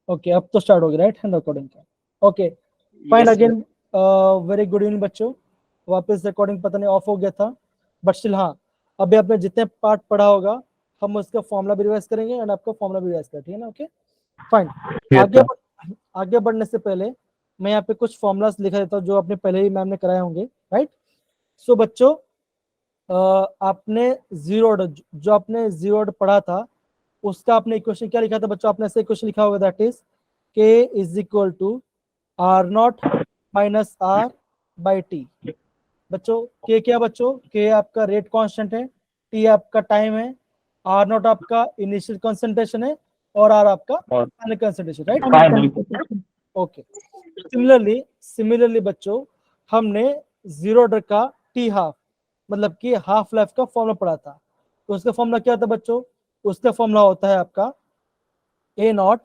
Okay, अब तो start हो गया राइट हैंड रिकॉर्डिंग का। Okay fine, again very good evening बच्चों। वापस रिकॉर्डिंग पता नहीं ऑफ हो गया था, बट स्टिल हाँ, अभी आपने जितने पार्ट पढ़ा होगा हम उसका फॉर्मूला भी रिवाइज करेंगे एंड आपका फॉर्मूला भी रिवाइज करेंगे, ठीक है ना। Okay fine. आगे बढ़ने से पहले मैं यहाँ पे कुछ फॉर्मूलाज लिखा देता हूँ जो आपने पहले ही मैम ने कराए होंगे, राइट। सो बच्चों आपने जीरो ऑर्डर, जो आपने जीरो ऑर्डर पढ़ा था उसका आपने इक्वेशन क्या लिखा था बच्चों? आपने ऐसे इक्वेशन लिखा होगा, that is K is equal to R naught minus R by T. बच्चों के क्या बच्चों? के आपका रेट कांस्टेंट है, टी आपका टाइम है, आर नॉट आपका इनिशियल कंसंट्रेशन है और आर आपका final concentration, right. Okay, similarly बच्चों हमने जीरो ऑर्डर का टी हाफ मतलब कि हाफ लाइफ का फॉर्मूला पढ़ा था। तो उसका फॉर्मूला क्या था बच्चों? उसका फॉर्मूला होता है आपका ए नॉट,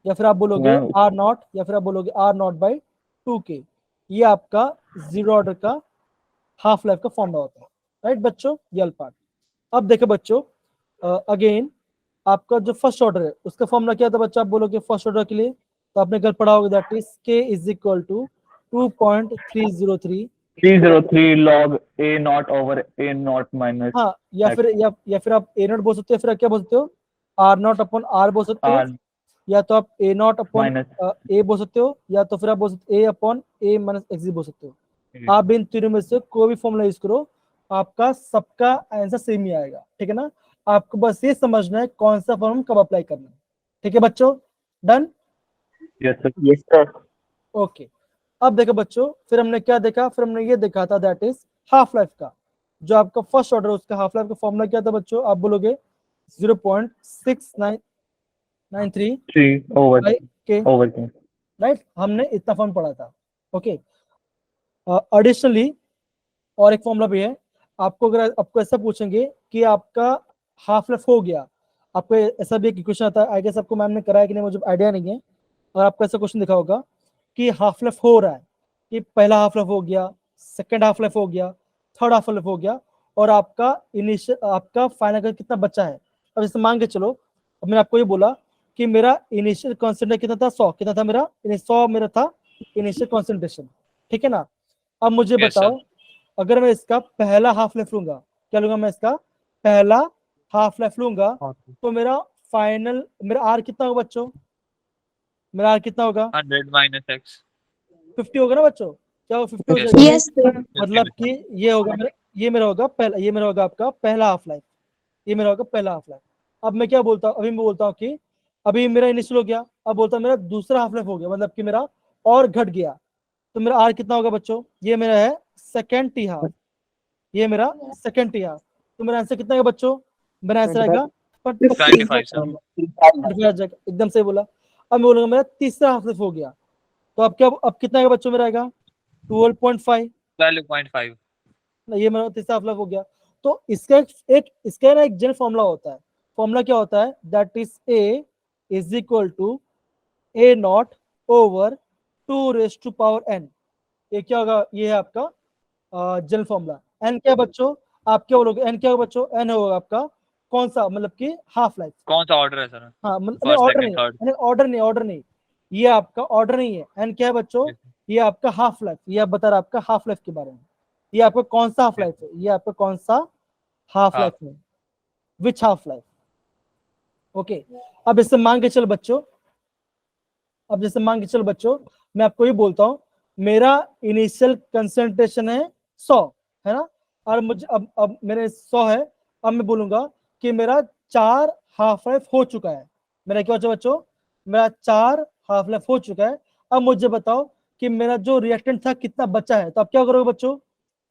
या फिर आप बोलोगे आर नॉट, या फिर आप बोलोगे आर नॉट बाई 2k। ये आपका जीरो ऑर्डर का हाफ लाइफ का फॉर्मूला होता है, राइट बच्चों, ये पार्ट। अब देखो बच्चों अगेन आपका जो फर्स्ट ऑर्डर है उसका फॉर्मूला क्या था बच्चों? आप बोलोगे फर्स्ट ऑर्डर के लिए तो आपने कल पढ़ा होगा, that is K is equal to 2.303 log a naught over a naught minus हाँ, या फिर आप ए नॉट बोल सकते हो, फिर आप क्या बोल सकते हो? आर नॉट अपॉन आर बोल सकते हो, r या तो आप ए नॉट अपॉन minus ए बोल सकते हो, या तो फिर आप बोल सकते ए अपॉन ए माइनस एक्स बोल सकते हो। आप इन तीनों में से कोई भी फॉर्मूला यूज करो, आपका सबका आंसर सेम ही आएगा, ठीक है ना। आपको बस ये समझना है कौन सा फॉर्म कब अप्लाई करना है, ठीक है बच्चों, डन। yes sir ओके, अब देखो बच्चों फिर हमने क्या देखा? फिर हमने ये देखा था दैट इज हाफ लाइफ का, जो आपका फर्स्ट ऑर्डर उसका हाफ लाइफ का फॉर्मूला क्या था बच्चों? आप बोलोगे 0.6993 3 over के, k राइट। हमने इतना फॉर्म पढ़ा था। ओके, एडिशनली और एक फॉर्मूला भी है। आपको अगर आपको ऐसा पूछेंगे कि आपका हाफ लाइफ हो गया, आपको ऐसा भी एक क्वेश्चन आता है, आई गेस आपको मैम ने कराया कि नहीं मुझे आइडिया नहीं है, और आपको ऐसा क्वेश्चन दिखा होगा कि हाफ लाइफ हो रहा है, कि पहला हाफ लाइफ हो गया, सेकेंड हाफ लाइफ हो गया, थर्ड हाफ लाइफ हो गया, और आपका इनिशियल आपका फाइनल कितना बचा है। अब जैसे मान के चलो, अब मैंने आपको ये बोला कि मेरा इनिशियल कॉन्सेंट्रेशन कितना था? 100। कितना था मेरा? 100 मेरा था इनिशियल कॉन्सेंट्रेशन, ठीक है ना। अब मुझे बताओ, अगर मैं इसका पहला हाफ लाइफ लूंगा, क्या लूंगा मैं? इसका पहला हाफ लाइफ लूंगा, तो मेरा फाइनल, मेरा आर कितना होगा बच्चों? मेरा आर कितना होगा? 100 माइनस एक्स 50 होगा ना बच्चों? क्या वो 50 हो जाएगा? Yes sir. मतलब कि ये होगा मेरा, ये मेरा होगा पहला, ये मेरा होगा आपका पहला हाफ लाइफ, ये मेरा होगा पहला हाफ लाइफ। अब मैं क्या बोलता हूँ? अभी मैं बोलता हूँ कि अभी मेरा इनिशियल हो गया, अब बोलता हूँ मेरा दूसरा हाफ लाइफ हो गया, मतलब कि मेरा और घट गया, तो मेरा आर कितना होगा बच्चों? ये मेरा है सेकेंड टी हाफ, ये मेरा सेकेंड टी हाफ, तो मेरा आंसर कितना है बच्चों? मेरा आंसर आएगा 25 सर। 25 आ जाएगा, एकदम सही बोला। अब मैं बोलूंगा मेरा तीसरा हाफ लाइफ हो गया, तो अब क्या, अब कितना आएगा बच्चों? मेरा आएगा 12.5, 12.5 ये मेरा तीसरा हाफ लाइफ हो गया। तो इसका ना एक जनरल फॉर्मूला होता है। फॉर्मूला क्या होता है? That is A is equal to A naught over 2 raised to power n। ये क्या होगा? ये है आपका जनरल फॉर्मूला। एन क्या बच्चों? आप क्या बोलोगे? एन क्या होगा बच्चों? एन होगा आपका कौन सा, मतलब कि हाफ लाइफ। कौन सा ऑर्डर है सर? हाँ मतलब फर्स्ट ऑर्डर सेकंड थर्ड नहीं, ऑर्डर नहीं, ये आपका ऑर्डर नहीं है। एन क्या है बच्चों? ये आपका हाफ लाइफ, ये आप बता रहा आपका हाफ लाइफ के बारे में। ये आपका कौन सा हाफ लाइफ है? ये आपका कौन सा हाफ लाइफ है? विच हाफ लाइफ? ओके, अब इससे मांग के चल बच्चों, अब जैसे मान के चलो बच्चों, मैं आपको ये बोलता हूँ मेरा इनिशियल कंसंट्रेशन है 100, है ना, और मुझे अब मेरे 100 है। अब मैं बोलूंगा कि मेरा 4 हाफ लाइफ हो चुका है। मेरा क्या हो चुका बच्चों? मेरा 4 हाफ लाइफ हो चुका है। अब मुझे बताओ कि मेरा जो रिएक्टेंट था कितना बचा है। तो आप क्या करोगे बच्चों?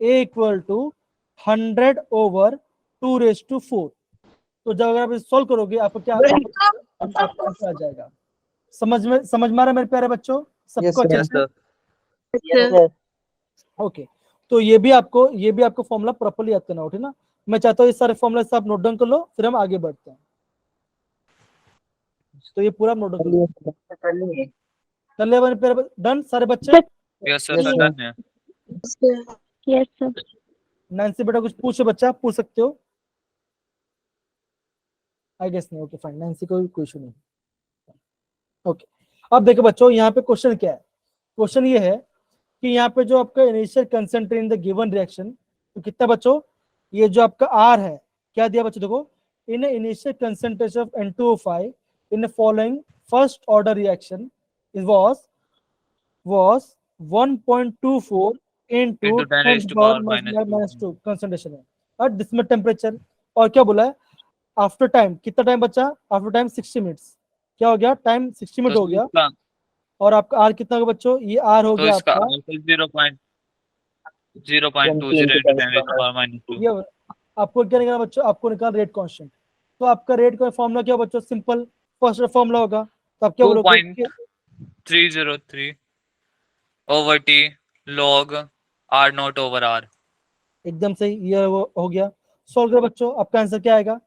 ए इक्वल टू 100/2 raised to 4। तो जब अगर आप सॉल्व करोगे आपको क्या आपका आंसर आ जाएगा। समझ में आ रहा है मेरे प्यारे बच्चों सबको? अच्छे यस से? सर। ओके, तो ये भी आपको फॉर्मूला प्रॉपर्ली याद करना होगा, ठीक ना। मैं चाहता हूँ इस सारे फॉर्मूला से आप नोट डाउन कर लो, फिर हम आगे बढ़ते हैं। तो ये पूरा नोट डाउन कर लो, कर लिया मेरे प्यारे? डन सारे बच्चे? यस सर डन है। Yes sir. नैन्सी बेटा कुछ पूछे बच्चा, पूछ सकते हो? आई गेस नहीं, ओके फाइन, नैन्सी को कोई इशू नहीं। ओके, अब देखो बच्चों यहाँ पे क्वेश्चन क्या है। क्वेश्चन ये है कि यहाँ पे जो आपका initial concentrate in the given reaction, तो कितना बच्चों, ये जो आपका आर है, क्या दिया बच्चों, देखो in initial concentration of N2O5 in following first order reaction it was 1.24 into Into 10 raised to power minus -2 concentration है, और डिस्मिट टेम्परेचर, और क्या बोला है आफ्टर टाइम, कितना टाइम बचा आफ्टर टाइम 60 मिनट्स, क्या हो गया टाइम 60 मिनट हो गया, इसका और आपका आर कितना होगा बच्चों, ये आर हो तो गया इसका आपका 0.20 into 10 raised to power minus 2. ये, आपको क्या निकालना बच्चों, आपको निकाल रेट कांस्टेंट, तो आपका रेट का फॉर्मूला क्या बच्चों, सिंपल फर्स्ट फॉर्मूला होगा, तो आप क्या बोलोगे, 2.303 over T log R naught over R. एकदम सही, ये वो हो गया। सॉल्व करो बच्चों, आपका आंसर क्या आएगा,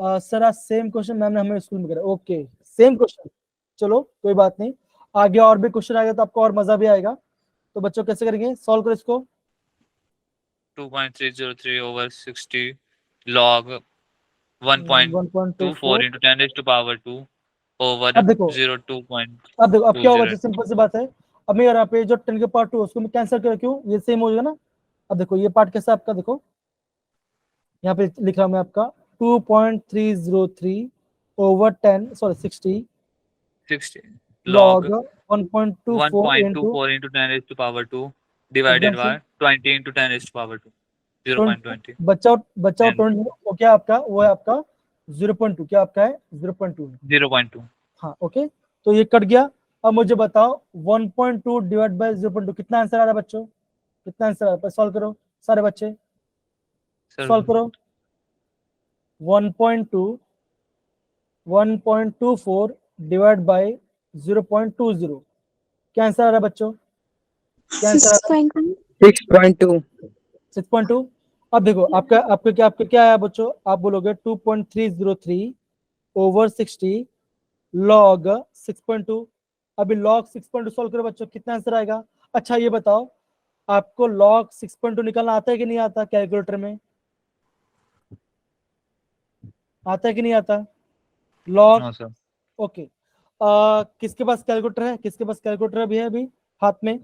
सर आज सेम क्वेश्चन मैम ने हमें स्कूल में करा, ओके सेम क्वेश्चन, चलो कोई बात नहीं, आगे और भी क्वेश्चन आएगा तो आपको और मजा भी आएगा। तो बच्चों कैसे करेंगे, सॉल्व करो इसको, 2.303 over 60 log 1.24 into 10 raised to power 2 over अब देखो 02. अब देखो, अब क्या होगा, 20. सिंपल सी बात है, अब मैं यहाँ पे जो 10 के पार्ट 2 उसको मैं कैंसिल कर क्यों, ये सेम हो जाएगा ना। अब देखो ये पार्ट कैसा आपका, देखो यहाँ पे लिखा मैं आपका 2.303 over 10 sorry 60 log 1.24 into 1.24 into 10 raised to power 2 divided एकदम by 20 into 10 raised to power 2. 0.20. बच्चा बच्चा And 20 वो क्या आपका, वो है आपका 0.2, क्या आपका है 0.2 है। 0.2. हाँ ओके, तो ये कट गया। अब मुझे बताओ 1.2 डिवाइड बाय 0.2 कितना आंसर आ रहा है बच्चों, कितना आंसर आ रहा है, सॉल्व करो सारे बच्चे, Sir, सॉल्व करो 1.24 डिवाइड बाय 0.20, क्या आंसर आ रहा है बच्चों, क्या आंसर आ रहा है 6.2 6.2। अब देखो आपका आपका क्या आया बच्चों, आप बोलोगे 2.303 over 60 log 6.2, अभी log 6.2 सॉल्व करो बच्चों, कितना आंसर आएगा। अच्छा ये बताओ, आपको log 6.2 निकालना आता है कि नहीं आता, कैलकुलेटर में आता है कि नहीं आता log, no, sir. ओके, किसके पास कैलकुलेटर है, किसके पास कैलकुलेटर भी है अभी हाथ में,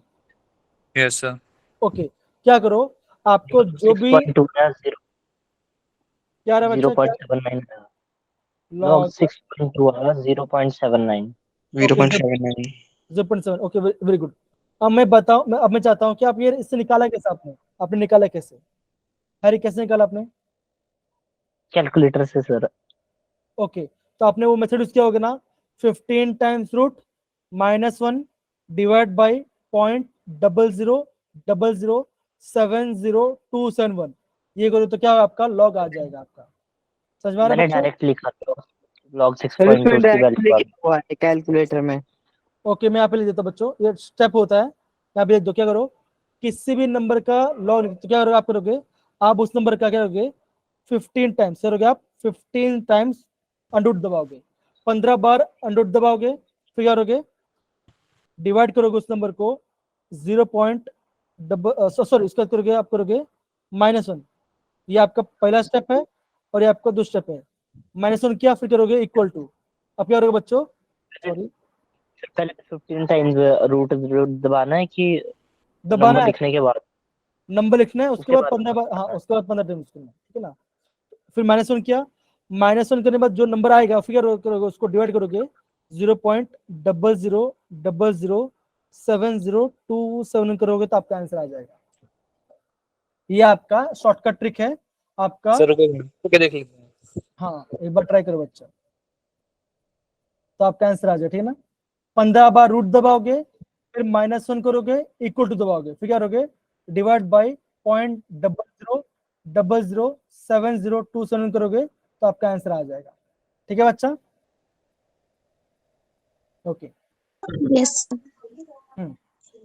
Yes, sir. ओके क्या करो, आपको जो भी 6.2 है, क्या रहा बच्चा, क्या 0.79 log log 6.2 है 0.79 0.7, ओके वेरी गुड। अब मैं बताऊं, अब मैं चाहता हूं कि आप ये इससे निकाला कैसे, आपने निकाला कैसे, हैरी कैसे निकाला आपने, कैलकुलेटर से सर। ओके तो आपने वो मेथड यूज किया होगा ना, 15 टाइम्स रूट -1 डिवाइड बाई 0.00007027 ये करो तो क्या आपका लॉग आ जाएगा आपका, समझ में आ रहा है मैंने बच्चों। डायरेक्ट लिखा था log सर 6.2 इसमें की डायरेक्ट वैल्यू। लिखा हुआ है कैलकुलेटर में। ओके मैं यहाँ पे लिख देता हूँ बच्चों, ये स्टेप होता है, यहाँ पे लिख दो, क्या करो किसी भी नंबर का लॉग, तो क्या करोगे आप, करोगे आप उस नंबर का क्या करोगे 15 टाइम्स करोगे आप, 15 टाइम्स अंडर दबाओगे, 15 बार अंडर दबाओगे, फिर क्या करोगे डिवाइड करोगे उस नंबर को 0. सॉरी उसका करोगे आप, करोगे -1, ये आपका पहला स्टेप है, और ये आपका दूसरा स्टेप है, -1 किया फिर करोगे इक्वल टू, अब क्या करोगे बच्चों, सॉरी पहले 15 टाइम्स रूट दबाना है कि दबाना नंबर है, लिखने के बाद, नंबर लिखना है, उसके उसके बाद बाद 15 बार, हाँ उसके बाद 15 टाइम्स करना है, ठीक है ना। फिर -1 किया, -1 करने के बाद जो नंबर आएगा फिर करोगे उसको डिवाइड करोगे 0.00007027 करोगे तो आपका आंसर आ जाएगा। ये आपका शॉर्टकट ट्रिक है आपका, सर रुको देख लेते हैं। हाँ एक बार ट्राई करो बच्चा, तो आपका आंसर आ जाए, ठीक है ना। 15 बार रूट दबाओगे, फिर -1 करोगे इक्वल टू दबाओगे, फिर क्या करोगे डिवाइड बाई 0.00007027 करोगे तो आपका आंसर आ जाएगा, ठीक है बच्चा, ओके। यस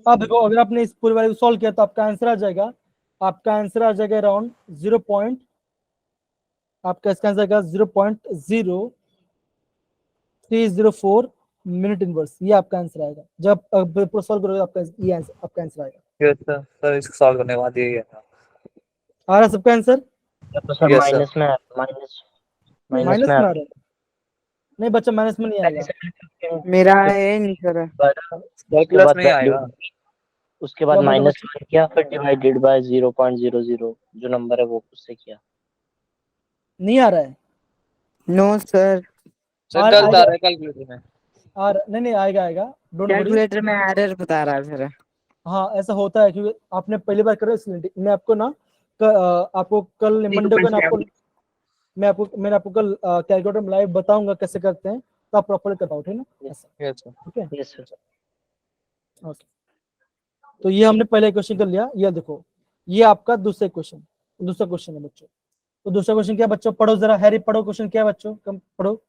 अब देखो अगर आपने इस पूरी वाली को सॉल्व किया तो आपका आंसर आ जाएगा, आपका आंसर आ जाएगा अराउंड 0. आपका इसका आंसर आएगा 0.0304 मिनट इनवर्स, ये आपका आंसर आएगा, जब पेपर सॉल्व करोगे आपका ये आंसर, आपका आंसर आएगा। Yes, sir. सर इसको सॉल्व करने के बाद यही है। आ रहा है सबका आंसर, तो सर Yes, sir. माइनस में माइनस माइनस में में आ रहा है, नहीं बच्चा माइनस में नहीं आएगा। मेरा है नहीं सर। कैलकुलस में ही आएगा। उसके बाद क्या बोल रहे हो माइनस बच्चे? किया, फिर डिवाइडेड बाय 0.00 जो नंबर है वो उससे किया। नहीं आ रहा है? नो सर, सर आर गलत आ आएगा, रहा है कैलकुलेटर में। नहीं नहीं आएगा आएगा, डोंट वरी। कैलकुलेटर में एरर बता रहा है सर। हाँ ऐसा होता है क्योंकि आपने पहली बार कर रहे हो इसलिए। मैं आपको ना आपको कल मंडे को ना आपको मैंने आपको कल कैलकुलेटर में लाइव बताऊंगा कैसे करते हैं, तो आप प्रॉपर कर पाओ, ठीक है ना? ऐसा यस सर। ठीक है, यस सर। ओके। तो ये हमने पहले क्वेश्चन कर लिया। ये देखो, ये आपका दूसरा क्वेश्चन है बच्चों। तो दूसरा क्वेश्चन क्या है बच्चों? पढ़ो जरा, हैरी पढ़ो, क्वेश्चन क्या है बच्चों, कम पढ़ो।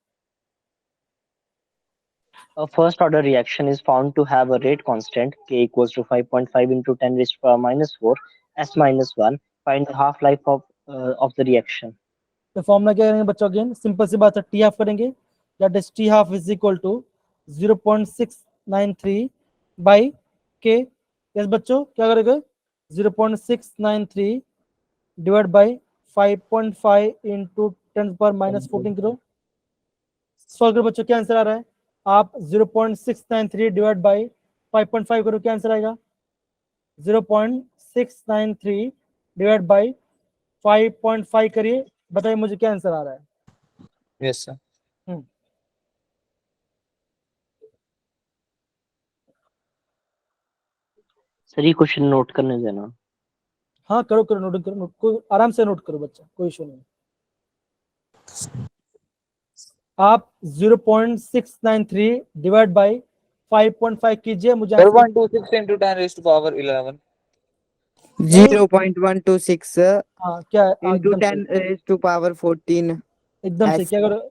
A first order reaction is found to have a rate constant k equals to 5.5 into 10 raised to power minus 4 s minus 1. Find the half life of the reaction. तो फॉर्मूला क्या करेंगे बच्चों? Again simple सी बात है, T half करेंगे, that is T half is equal to 0.693 by K. Yes बच्चों, क्या करेंगे? 0.693 डिवाइड बाई 5.5 इंटू 10 पर माइनस 14 करो। सॉल्व करो बच्चों, क्या आंसर आ रहा है? आप 0.693 डिवाइड बाई 5.5 करो, क्या आंसर आएगा? 0.693 डिवाइड बाई 5.5 करिए, बताइए मुझे क्या आंसर आ रहा है? Yes sir. सर ये क्वेश्चन नोट करने देना। हाँ करो करो, नोट करो, कोई आराम से नोट करो बच्चा, कोई इशू नहीं। आप 0.693 डिवाइड बाई 5.5 कीजिए, मुझे answer 0.26 into 10 raised to power 11. 0.126 हाँ क्या है? into एकदम 10 सही, raised to power 14 एकदम सही। s। क्या करो?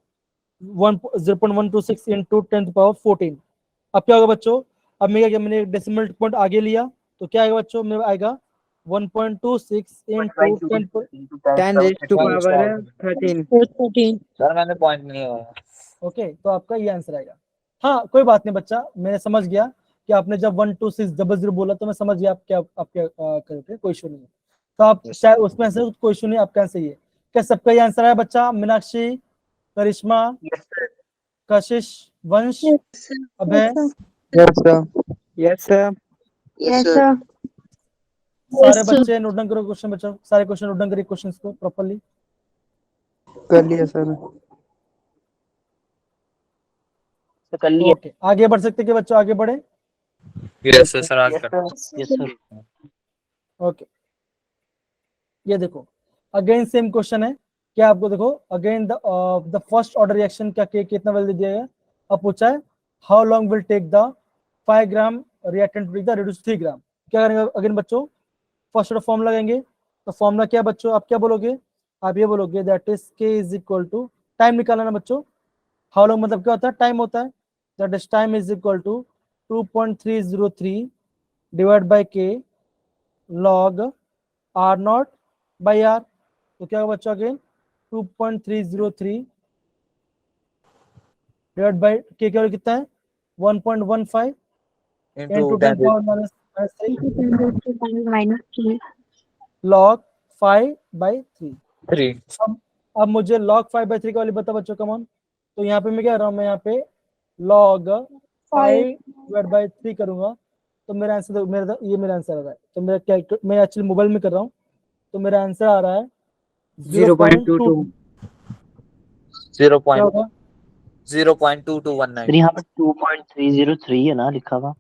0.126 इंटू 10 पावर 14। अब क्या होगा बच्चों? अब मैंने डेसिमल पॉइंट आगे लिया, तो क्या आएगा बच्चों? मेरा आएगा 1.26 into 10 10 raised to power 13। Sir मैंने पॉइंट नहीं लगाया। ओके, तो आपका ये आंसर आएगा। हाँ कोई बात नहीं बच्चा, मैंने समझ गया कि आपने जब 12600 बोला तो मैं समझ गया आप क्या करोगे, कोई इशू नहीं है। तो आप शायद उसमें से कोई इशू नहीं, आपका आंसर ये। क्या सबका ये आंसर है बच्चा? मीनाक्षी, करिश्मा, कशिश, वंश, अभय, यस सर। सारे बच्चे नोट डाउन करो क्वेश्चन बच्चों, सारे क्वेश्चन नोट डाउन करिए, क्वेश्चंस को प्रॉपर्ली। कर लिया सर। तो कर लिया। ओके, आगे बढ़ सकते कि बच्चों? आगे बढ़े। यस सर आगे कर। Yes sir. ओके, ये देखो अगेन सेम क्वेश्चन है। क्या आपको देखो again the first order reaction का के कितना वैल्यू दिया है? अब पूछा है how long will take the 5 gram reactant to the reduce 3 gram. क्या करेंगे अगेन बच्चों? फर्स्ट ऑर्डर फॉर्मूला लगाएंगे। तो फॉर्मूला क्या बच्चों? आप क्या बोलोगे? आप ये बोलोगे that is K is equal to, time निकालना ना बच्चों। हाउ लॉन्ग मतलब क्या होता है? टाइम होता है। That is time is equal to 2.303 divide by के log R not by R. तो क्या होगा बच्चों? अगेन 2.303 डिवाइड बाय के क्या कितना है? 1.15 into into 10 10 power minus 3 log 5/3। 3. अब मुझे log 5/3 का वाली बता बच्चों, कम ऑन। तो यहाँ पे मैं क्या कर रहा हूँ? मैं यहाँ पे log 5/3 करूंगा, तो मेरा आंसर ये मेरा आंसर आ रहा है। तो मेरा क्या, मैं एक्चुअली मोबाइल में कर रहा हूँ, तो मेरा आंसर आ रहा है 0.22। 0. क्या होगा? 0.2219. फिर यहाँ पे 2.303 है ना लिखा हुआ।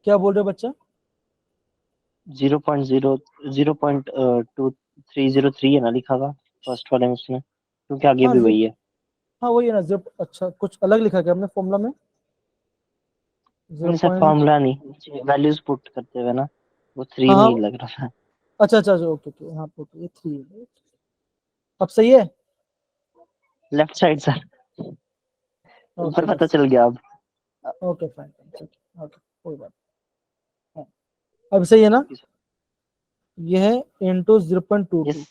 क्या बोल रहे हो बच्चा? 0.2303 है ना लिखा हुआ फर्स्ट वाले में उसमें, क्योंकि आगे हाँ भी वही है। हाँ वही है ना। अच्छा, कुछ अलग लिखा क्या हमने फॉर्मूला में? नहीं सर, फॉर्मूला नहीं, वैल्यूज पुट करते हुए ना, वो 3 हाँ नहीं लग रहा था। अच्छा अच्छा अच्छा, ओके ओके, हाँ ओके, ये 3 है। अब सही है। लेफ्ट साइड सर, ऊपर ओके पता चल गया अब। ओके फाइन, ठीक है, ओके कोई बात नहीं। हाँ, अब सही है ना? ये है इंटू 0.22। यस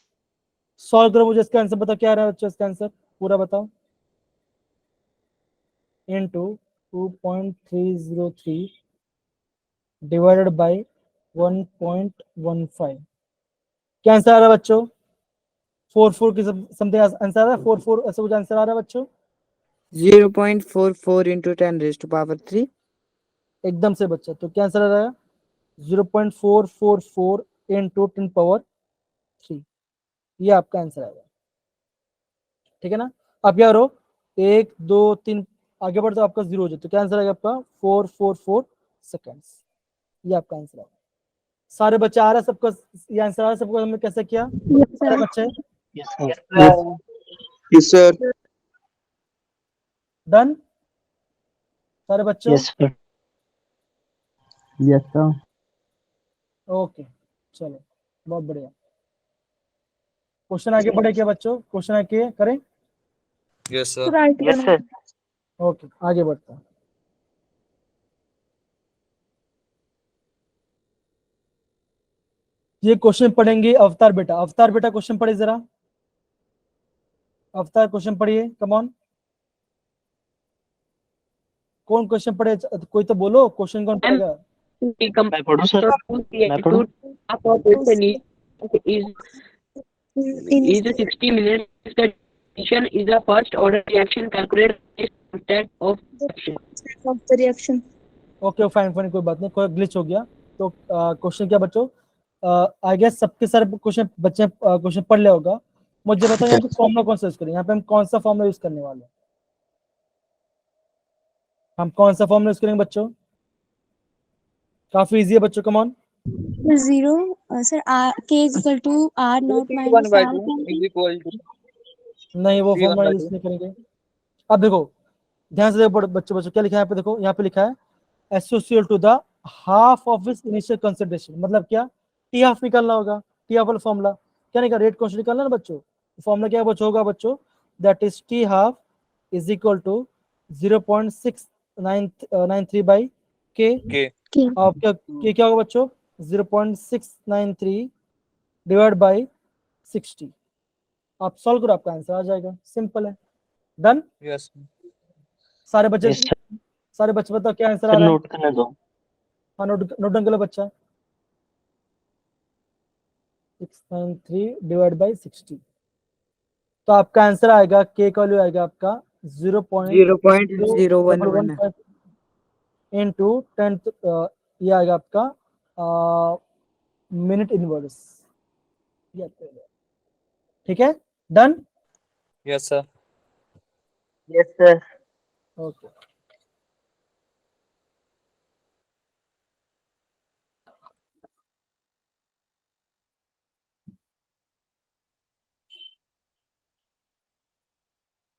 सॉल्व करो, मुझे इसका आंसर बताओ, क्या आ रहा है बच्चों इसका आंसर? पूरा बताओ। Into 2.303 divided by 1.15। क्या आंसर आ रहा है बच्चों? 44 की समथिंग आंसर आ रहा है, 44 ऐसा कुछ आंसर आ रहा है बच्चों। 0.44 into 10 raised to power 3. एकदम से बच्चा, तो क्या आंसर आ रहा है? 0.444 into 10 पावर 3, ये आपका आंसर आएगा। ठीक है ना? आप क्या करो, 1 2 3 आगे बढ़ तो आपका 0 हो जाए, तो क्या आंसर आएगा आपका? 444 सेकेंड्स, ये आपका आंसर आएगा। सारे बच्चे आ रहा है सबका, ये आंसर आ रहा है सबको? हमने कैसे किया सारे बच्चे? Yes, sir. Yes, sir. Done सारे बच्चों? Yes, sir. Yes, sir. Okay, चलो बहुत बढ़िया। क्वेश्चन आगे बढ़े क्या बच्चों? क्वेश्चन आगे करें? Yes, sir. Yes, sir. Okay, आगे बढ़ते हैं। ये क्वेश्चन पढ़ेंगे अवतार बेटा। अवतार बेटा क्वेश्चन पढ़िए जरा, अवतार क्वेश्चन पढ़िए, कम ऑन। कौन क्वेश्चन पढ़े? कोई तो बोलो, क्वेश्चन कौन पढ़ेगा? मैं पढ़ूं सर? मैं पढ़ूं? is a 60 minutes the reaction is a first order reaction calculate this constant of reaction. Okay fine fine, कोई बात नहीं, कोई ग्लिच हो गया। तो क्वेश्चन क्या बच्चों? आई गेस सबके सारे क्वेश्चन बच्चे क्वेश्चन पढ़ लिया होगा। मुझे बताओ यहाँ पे फॉर्मूला कौन सा यूज करें? यहाँ पे हम कौन सा फॉर्मूला यूज करने वाले हैं? हम कौन सा फॉर्मूला यूज करेंगे बच्चों? काफी इजी है बच्चों, come on. 0 sir k is equal to r naught minus 1 by r 2 is equal to नहीं, वो 3 फॉर्मूला 1 by यूज 2. नहीं करेंगे। अब देखो ध्यान से देखो बच्चों, बच्चों क्या लिखा है यहाँ पे? देखो यहाँ पे लिखा है associate to the half of इस इनिशियल कंसिडरेशन, मतलब क्या? टी हाफ निकालना होगा, टी हाफ वाला फॉर्मूला क्या निकाल, रेट कॉन्स्टेंट निकालना ना बच्चों। फॉर्मूला क्या बच्चों होगा बच्चों? That is T half is equal to 0.693 by K. K. और क्या होगा बच्चों? 0.693 डिवाइड बाई 60। आप सॉल्व करो, आपका आंसर आ जाएगा, सिंपल है। Done Yes. सारे बच्चे? Yes, sir. सारे बच्चे बताओ क्या आंसर आ सर रहा है? नोट करने दो। हाँ, नोट डाउन कर लो बच्चा। 693 डिवाइड बाई 60, तो आपका आंसर आएगा, के का वैल्यू आएगा आपका 0.011 इंटू 10, ये आएगा आपका मिनट इनवर्स। ठीक है, done. Yes, sir. Yes, sir. Okay,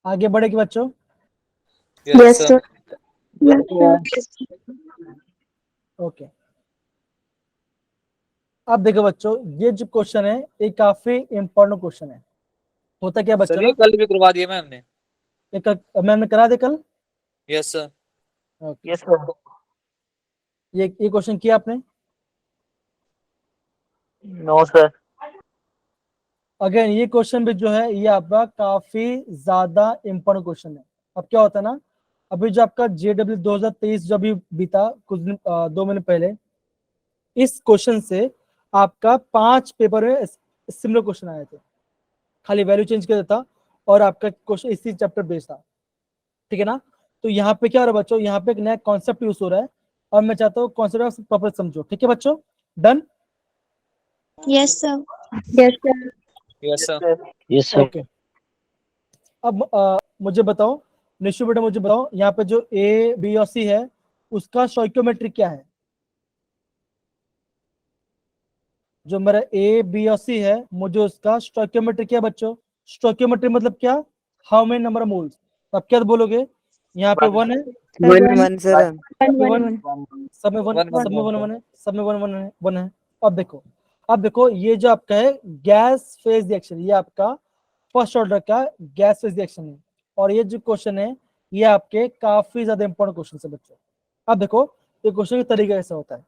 आगे बढ़ेगी बच्चों। Yes, sir. ओके, अब देखो बच्चों, ये जो क्वेश्चन है ये काफी इंपॉर्टेंट क्वेश्चन है। होता क्या बच्चों सर ना, ये कल भी करवा दिया मैम ने. एक मैम ने करा दे कल। Yes, sir. Okay, Yes, sir. ये क्वेश्चन किया आपने? No, sir. अगेन ये क्वेश्चन भी जो है ये आपका काफी ज्यादा इंपॉर्टेंट क्वेश्चन है। अब क्या होता है ना, अभी जो आपका JW 2023 जो अभी बीता कुछ दिन 2 महीने पहले, इस क्वेश्चन से आपका 5 पेपर में सिमिलर क्वेश्चन आए थे, खाली वैल्यू चेंज कर देता और आपका क्वेश्चन इसी चैप्टर बेस्ड था। ठीक है ना? तो यहाँ पे क्या हो रहा है बच्चों, यहाँ पे एक नया कॉन्सेप्ट यूज हो रहा है और मैं चाहता हूँ कॉन्सेप्ट प्रॉपर समझो। ठीक है बच्चों, done? yes sir Yes, sir. Yes, sir. Okay, अब मुझे बताओ निशु बेटा, मुझे बताओ यहाँ पे जो ए बी और सी है उसका स्टोइकियोमेट्री क्या है? जो मेरा ए बी और सी है, मुझे उसका स्टोइकियोमेट्री क्या है बच्चों? स्टोइकियोमेट्री मतलब क्या? How many number of moles. आप क्या बोलोगे? यहाँ पे 1 है, 1 sir. 1 सब में 1, One, one, सब में one, 1 है, सब में 1 है। अब देखो ये जो आपका है गैस फेज रिएक्शन, ये आपका फर्स्ट ऑर्डर का गैस फेज रिएक्शन है। और ये जो क्वेश्चन है ये आपके काफी ज्यादा इंपॉर्टेंट क्वेश्चन है बच्चों। अब देखो ये क्वेश्चन का तरीका ऐसा होता है।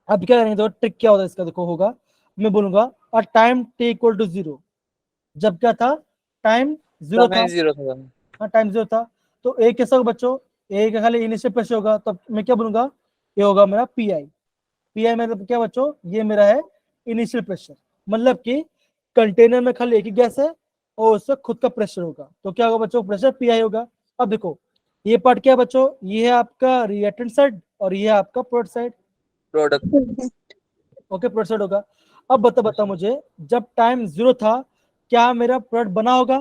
अब क्या करेंगे, तो ट्रिक क्या होता है इसका? देखो होगा, मैं बोलूंगा a time t equal to 0, जब क्या था? टाइम 0 था। समय 0 था. हाँ, टाइम 0 था। तो ए कैसा होगा बच्चों? ए का खाली इनिशियल प्रेशर होगा, तो मैं क्या बोलूंगा? ये होगा मेरा पी आई मतलब क्या बच्चों? ये मेरा है इनिशियल प्रेशर, मतलब कि कंटेनर में खाली एक ही गैस है और उससे खुद का प्रेशर होगा, तो क्या होगा बच्चों? प्रेशर पी आई होगा। अब देखो ये पार्ट क्या है बच्चों, ये है आपका रिएक्टेंट साइड और ये है आपका product side. Product. Okay, product side होगा। अब बता मुझे, जब टाइम 0 था क्या मेरा प्रोडक्ट बना होगा?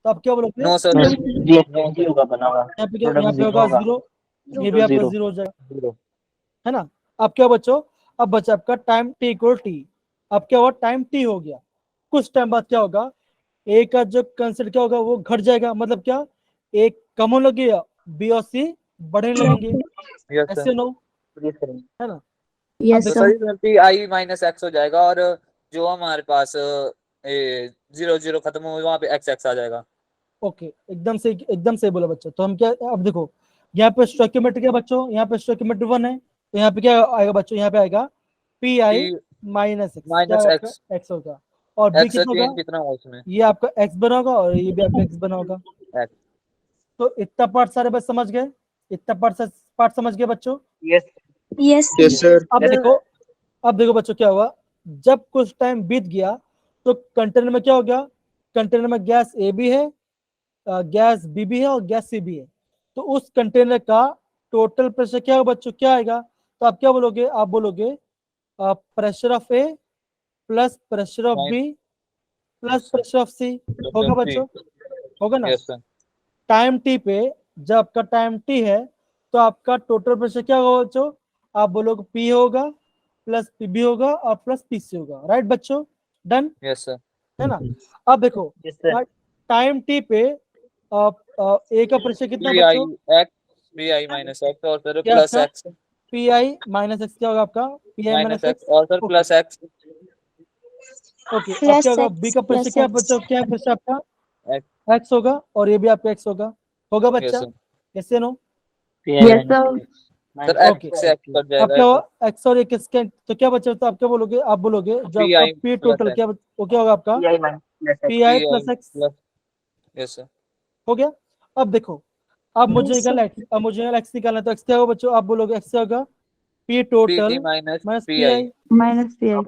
तो आप क्या बोलोगे? No sir. रिएक्शन जी होगा बना हुआ। यहाँ पे क्या, Product यहाँ पे zero होगा होगा। 0, ये भी आपका Zero. 0 हो जाएगा, जीरो। है ना। अब क्या बच्चों, अब बचा आपका टाइम t इक्वल टी। अब क्या हुआ, टाइम t हो गया, कुछ टाइम बाद क्या होगा, a का जो कंसेप्ट क्या होगा वो घट जाएगा, मतलब क्या, a कम होने लगेगा, b और c बढ़ने लगेंगे, यस ऐसे सर। No, Yes, sir. है ना। Yes, तो sir. सर इसमें पी आई माइनस एक्स हो जाएगा और जो हमारे पास 0 0 खत्म हो वहाँ पे एक्स एक्स आ जाएगा। ओके, एकदम सही बोला बच्चों। तो हम क्या, अब देखो यहाँ पे स्टोइकियोमेट्री क्या बच्चों, यहाँ पे स्टोइकियोमेट्री 1 है, तो यहाँ पे क्या आएगा बच्चों, यहाँ पे आएगा पी आई माइनस एक्स, क्या माइनस होगा एक्स। आपका, एक्स होगा। और बी एक्स कितना होगा, चेंज कितना हो उसमें? ये आपका एक्स बना होगा और ये भी आपका एक्स बना होगा। एक्स। तो इतना पार्ट सारे बच्चे समझ गए, इतना पार्ट समझ गए बच्चों। Yes. Yes. Yes, sir. अब देखो बच्चों क्या हुआ, जब कुछ टाइम बीत गया तो कंटेनर में क्या हो गया, कंटेनर में गैस ए भी है, गैस बी भी है और गैस सी भी है। तो उस कंटेनर का टोटल प्रेशर क्या होगा बच्चों, क्या आएगा? तो आप क्या बोलोगे, आप बोलोगे pressure of A plus pressure of B plus Yes, sir. Pressure of C, होगा बच्चों, होगा ना। Yes sir. टाइम टी पे, जब आपका टाइम टी है तो आपका टोटल प्रेशर क्या होगा बच्चों, आप बोलोगे पी होगा प्लस पीबी होगा और प्लस पीसी होगा, राइट बच्चों, डन, यस सर। है ना। अब देखो Yes, sir. टाइम टी पे ए का प्रेशर कितना है पी आई बच्चों, x, P I minus x और फिर क्या प्लस आपका x P I minus x, क्या होगा आपका P I minus minus x और फिर प्लस एक्स ओके। अब Plus क्या होगा, X, बी का प्रेशर plus क्या X. बच्चों, क्या है प्रेशर आपका एक्स। एक्स होगा और ये भी आपका एक्स होगा, होगा यस बच्चा, सर। कैसे no. PI Yes, minus sir. X. Sir Minus okay, X से एक्स कट अब जाएगा क्या तो हुआ, एक्स और एक इसके, तो क्या बचा, तो आप क्या बोलोगे, आप बोलोगे जो पी आपका I P plus total x. क्या वो क्या होगा आपका PI minus plus X. P I P I plus x, plus. Yes sir. हो गया। अब देखो, अब मुझे Yes, निकालना sir. एक्स, अब मुझे निकालना एक्स निकालना है, तो एक्स क्या होगा बच्चों, आप बोलोगे एक्स क्या होगा P P total T minus minus P P I. I, Minus PI.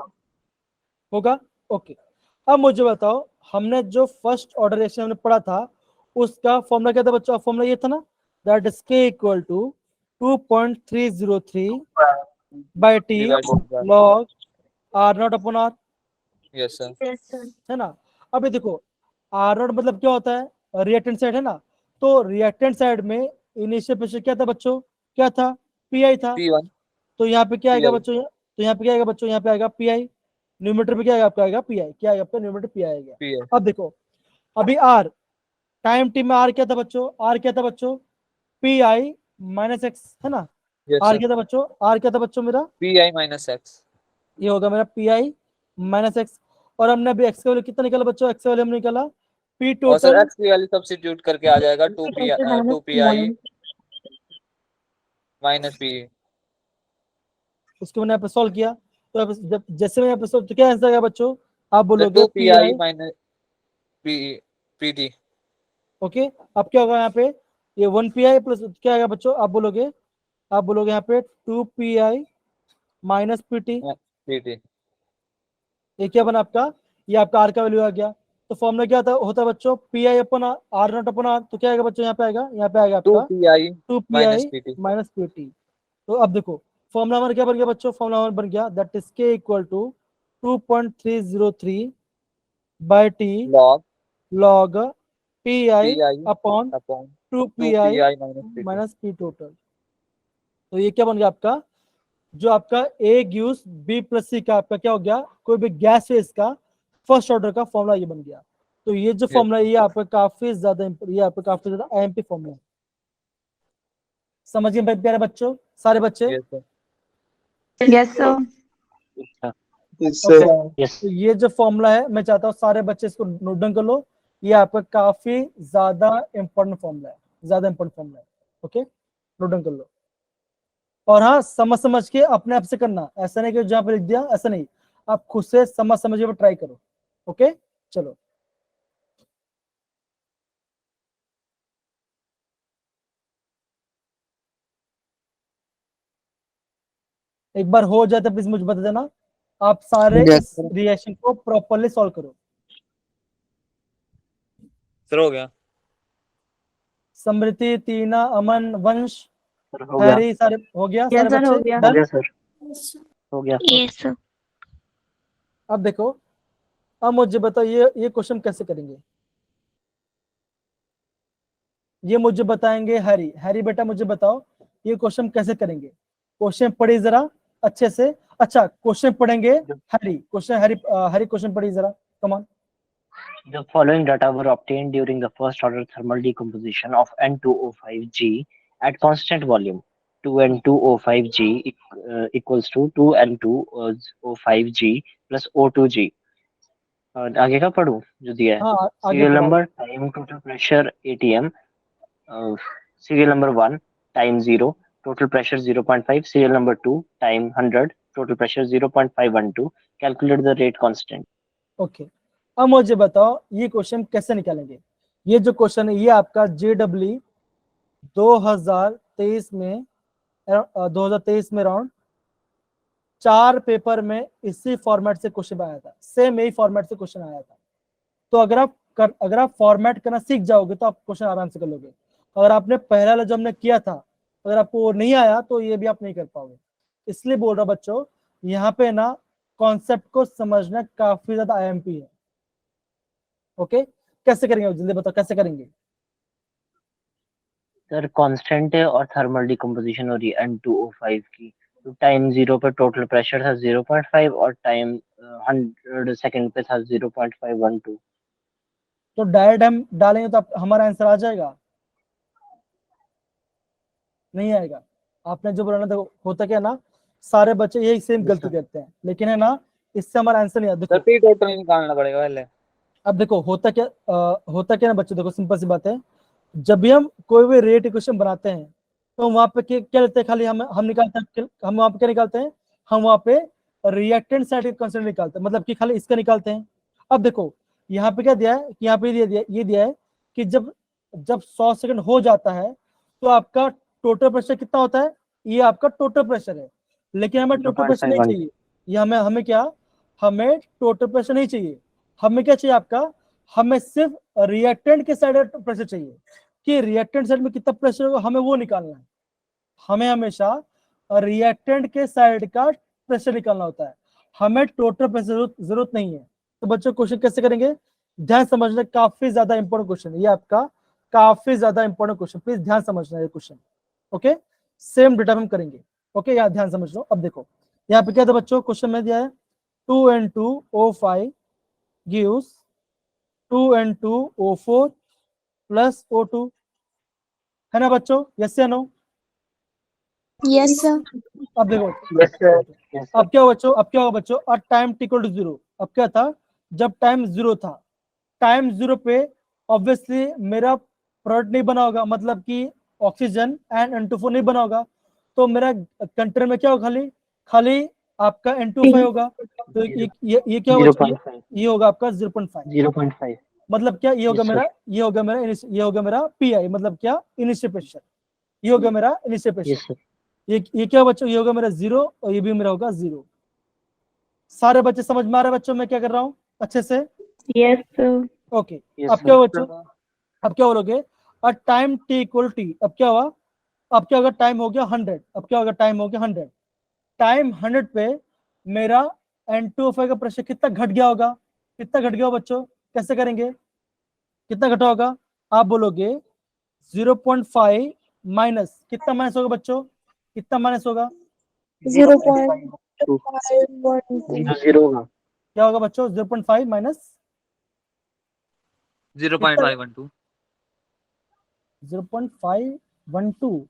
होगा। ओके, अब मुझे बताओ, हमने जो फर्स्ट ऑर्डर रिएक्शन हमने पढ़ा था उसका फॉर्मूला क्या था बच्चों, फॉर्मूला ये था ना, that is K equal to 2.303 by T divided by. Log R naught upon R, yes sir. Yes, sir. है ना। अब ये देखो आर नॉट मतलब क्या होता है, रिएक्टेंट साइड, है ना। तो रिएक्टेंट साइड में इनिशियल प्रेशर क्या था बच्चों, क्या था, पी आई था। पी वन तो यहाँ पे क्या पी आएगा आई बच्चों, तो यहाँ पे क्या आएगा बच्चों, यहाँ पे आएगा पी आई, न्यूमरेटर पे क्या आएगा आपका, आएगा पी आई, क्या आएगा आपका न्यूमरेटर पी आई आएगा। P I. अब देखो, अभी आर टाइम टी में आर क्या था बच्चों, आर क्या था बच्चों पी आई माइनस एक्स, है ना। यस आर सर। क्या था बच्चों, आर क्या था बच्चों मेरा, पी आई माइनस एक्स ये होगा मेरा पी आई माइनस एक्स। और हमने अभी एक्स का वैल्यू कितना निकाला बच्चों, एक्स का वैल्यू हमने निकाला पी और सर टोटल, एक्स की वैल्यू सब्स्टिट्यूट करके आ जाएगा two Minus P I PI. Minus P. उसको मैंने यहाँ पे सॉल्व किया, तो अब जब जैसे मैं यहाँ पे solve, तो क्या आंसर आएगा बच्चों, आप बोलोगे two P P I I, minus P P T. Okay. अब क्या होगा यहाँ पे, ये 1 पी आई प्लस क्या आएगा बच्चों, आप बोलोगे यहाँ पे 2 P I minus P T, P T. ये क्या बना आपका, ये आपका आर का वैल्यू आ गया। तो फॉर्मूला क्या होता है बच्चों, पी आई अपन आर नॉट अपन आर, तो क्या आएगा बच्चों, यहाँ पे आएगा, यहाँ पे आएगा टू आपका P I 2 P minus I P T. Minus P T. तो अब देखो फॉर्मूला हमारा क्या बन गया बच्चों, फॉर्मूला हमारा बन गया that is K equal to 2.303 by T log log P I P I upon upon 2 two P P I I minus P T. Minus P total. तो ये क्या बन गया आपका, जो आपका A gives B plus C का आपका क्या हो गया, कोई भी गैस फेज का फर्स्ट ऑर्डर का फॉर्मूला ये बन गया। तो ये जो फॉर्मूला ये आपका काफी ज्यादा ये आपका काफी ज्यादा एमपी फॉर्मूला है, समझिए भाई प्यारे बच्चों, सारे बच्चे। Yes sir. Yes, sir. Yes, okay, sir. Yes. तो ये जो फॉर्मूला है मैं चाहता हूँ सारे बच्चे इसको नोट डाउन कर लो, ये आपका काफी ज्यादा इंपॉर्टेंट फॉर्मूला है, ज्यादा इंपॉर्टेंट फॉर्मूला है। ओके, नोट डाउन कर लो। और हाँ, समझ के अपने आप से करना, ऐसा नहीं कि जहां पे लिख दिया ऐसा नहीं, आप खुद से समझ के ट्राई करो। ओके, चलो एक बार हो जाए तो प्लीज मुझे बता देना, आप सारे Yes, इस रिएक्शन को प्रॉपरली सॉल्व करो। सर हो गया। समृति, तीना, अमन, वंश, सर हो गया, हैरी, सारे हो गया? Yes, सारे sir, हो बच्चे गया। हो डन? गया सर, हो गया। Yes, sir. अब देखो, अब मुझे बताओ ये क्वेश्चन कैसे करेंगे? ये मुझे बताएंगे हैरी। हैरी बेटा मुझे बताओ ये क्वेश्चन कैसे करेंगे? क्वेश्चन पढ़िए जरा अच्छे से। अच्छा, क्वेश्चन पढ़ेंगे हैरी, हैरी क्वेश्चन पढ़िए जरा, come on. The following data were obtained during the first order thermal decomposition of N2O5G at constant volume. 2N2O5G equals to 2N2O5G plus O2G. और आगे का पढ़ूं जो दिया है? हाँ आगे Serial पढ़ाओ। number, time, total pressure, ATM. Serial number 1, time 0, total pressure 0.5. Serial number 2, time 100, total pressure 0.512. Calculate the rate constant. Okay, अब मुझे बताओ ये क्वेश्चन कैसे निकालेंगे? ये जो क्वेश्चन है ये आपका JEE 2023 में 2023 में राउंड 4 पेपर में इसी फॉर्मेट से क्वेश्चन आया था, सेम यही फॉर्मेट से क्वेश्चन आया था। तो अगर आप फॉर्मेट करना सीख जाओगे तो आप क्वेश्चन आराम से कर लोगे। अगर आपने पहला वाला जो हमने किया था अगर आपको वो नहीं आया तो ये भी आप नहीं कर पाओगे। इसलिए बोल रहा बच्चों, यहाँ पे ना कॉन्सेप्ट को समझना काफी ज्यादा IMP है। ओके, कैसे करेंगे जल्दी बताओ, कैसे करेंगे? सर कांस्टेंट है और थर्मल डिकम्पोजिशन हो रही है N2O5 की, तो टाइम 0 पे टोटल प्रेशर था 0.5 और टाइम 100 सेकंड पे था 0.512। तो डायरेक्ट हम डालेंगे तो हमारा आंसर आ जाएगा? नहीं आएगा। आपने जो बोला ना, देखो होता क्या ना, सारे बच्चे यही सेम गलती करते हैं, लेकिन है ना इससे हमारा आंसर नहीं आता। सर देखो पी टोटल निकालना पड़ेगा पहले। अब देखो होता क्या ना बच्चों, देखो सिंपल सी बात है, जब भी हम कोई भी रेट इक्वेशन बनाते हैं तो वहां पे क्या लेते हैं? खाली हम निकालते हैं, हम वहां पे क्या निकालते हैं? हम वहां पे रिएक्टेंट साइड का कंसेंट निकालते हैं, मतलब कि खाली इसका निकालते हैं। अब देखो यहाँ पे क्या दिया है कि यहाँ पे ये दिया है कि जब 100 सेकंड हो जाता है तो आपका टोटल प्रेशर कितना होता है? ये आपका टोटल प्रेशर है, लेकिन हमें टोटल प्रेशर नहीं 0.51 चाहिए। ये हमें क्या, हमें टोटल प्रेशर नहीं चाहिए। हमें क्या चाहिए आपका? हमें सिर्फ रिएक्टेंट के साइड का प्रेशर चाहिए कि रिएक्टेंट साइड में कितना प्रेशर होगा, हमें वो निकालना है। हमें हमेशा रिएक्टेंट के साइड का प्रेशर निकालना होता है, हमें टोटल प्रेशर जरूरत नहीं है। तो बच्चों क्वेश्चन कैसे करेंगे? ध्यान समझना, काफी ज्यादा इंपॉर्टेंट क्वेश्चन है ये आपका, काफी ज्यादा इंपॉर्टेंट क्वेश्चन, प्लीज ध्यान समझना ये क्वेश्चन। ओके, सेम डेटा हम करेंगे। ओके, यहाँ ध्यान समझ लो। अब देखो यहाँ पे क्या था बच्चों, क्वेश्चन में दिया है 2N2O5 gives 2N2O4 plus O2, है ना बच्चों? यस या नो? Yes, sir. अब देखो यस सर, यस अब क्या होगा बच्चों, और टाइम इक्वल टू 0। अब क्या था, जब टाइम 0 था, टाइम 0 पे ऑब्वियसली मेरा प्रोडक्ट नहीं बना होगा, मतलब कि ऑक्सीजन एंड N2O4 नहीं बना होगा, तो मेरा कंटेनर में क्या होगा? खाली आपका N2O5 होगा। तो ये क्या होगा? 0.5 ये होगा आपका 0.5। 0.5 मतलब क्या, ये होगा Yes, मेरा PI, मतलब क्या, इनिशियल प्रेशर। ये होगा मेरा इनिशियल यस प्रेशर। सर, ये क्या बच्चों, ये होगा मेरा 0 और ये भी मेरा होगा 0। सारे बच्चे समझ में आ रहे हैं बच्चों मैं क्या कर रहा हूँ अच्छे से? Yes, sir. ओके, यस अब क्या सर, बच्चों, अब क्या बोलोगे? और टाइम T इक्वल T, अब क्या हुआ? अब क्या होगा? टाइम हो गया 100। अब क्या होगा? टाइम हो गया 100। टाइम 100 पे मेरा N2O5 का प्रेशर कितना घट गया होगा? कितना घट गया बच्चों? कैसे करेंगे? कितना घटा होगा? आप बोलोगे 0.5 माइनस, कितना माइनस होगा बच्चों? कितना माइनस होगा? 0.512. 0 होगा। क्या होगा बच्चों? 0.5 माइनस 0.512 0.512,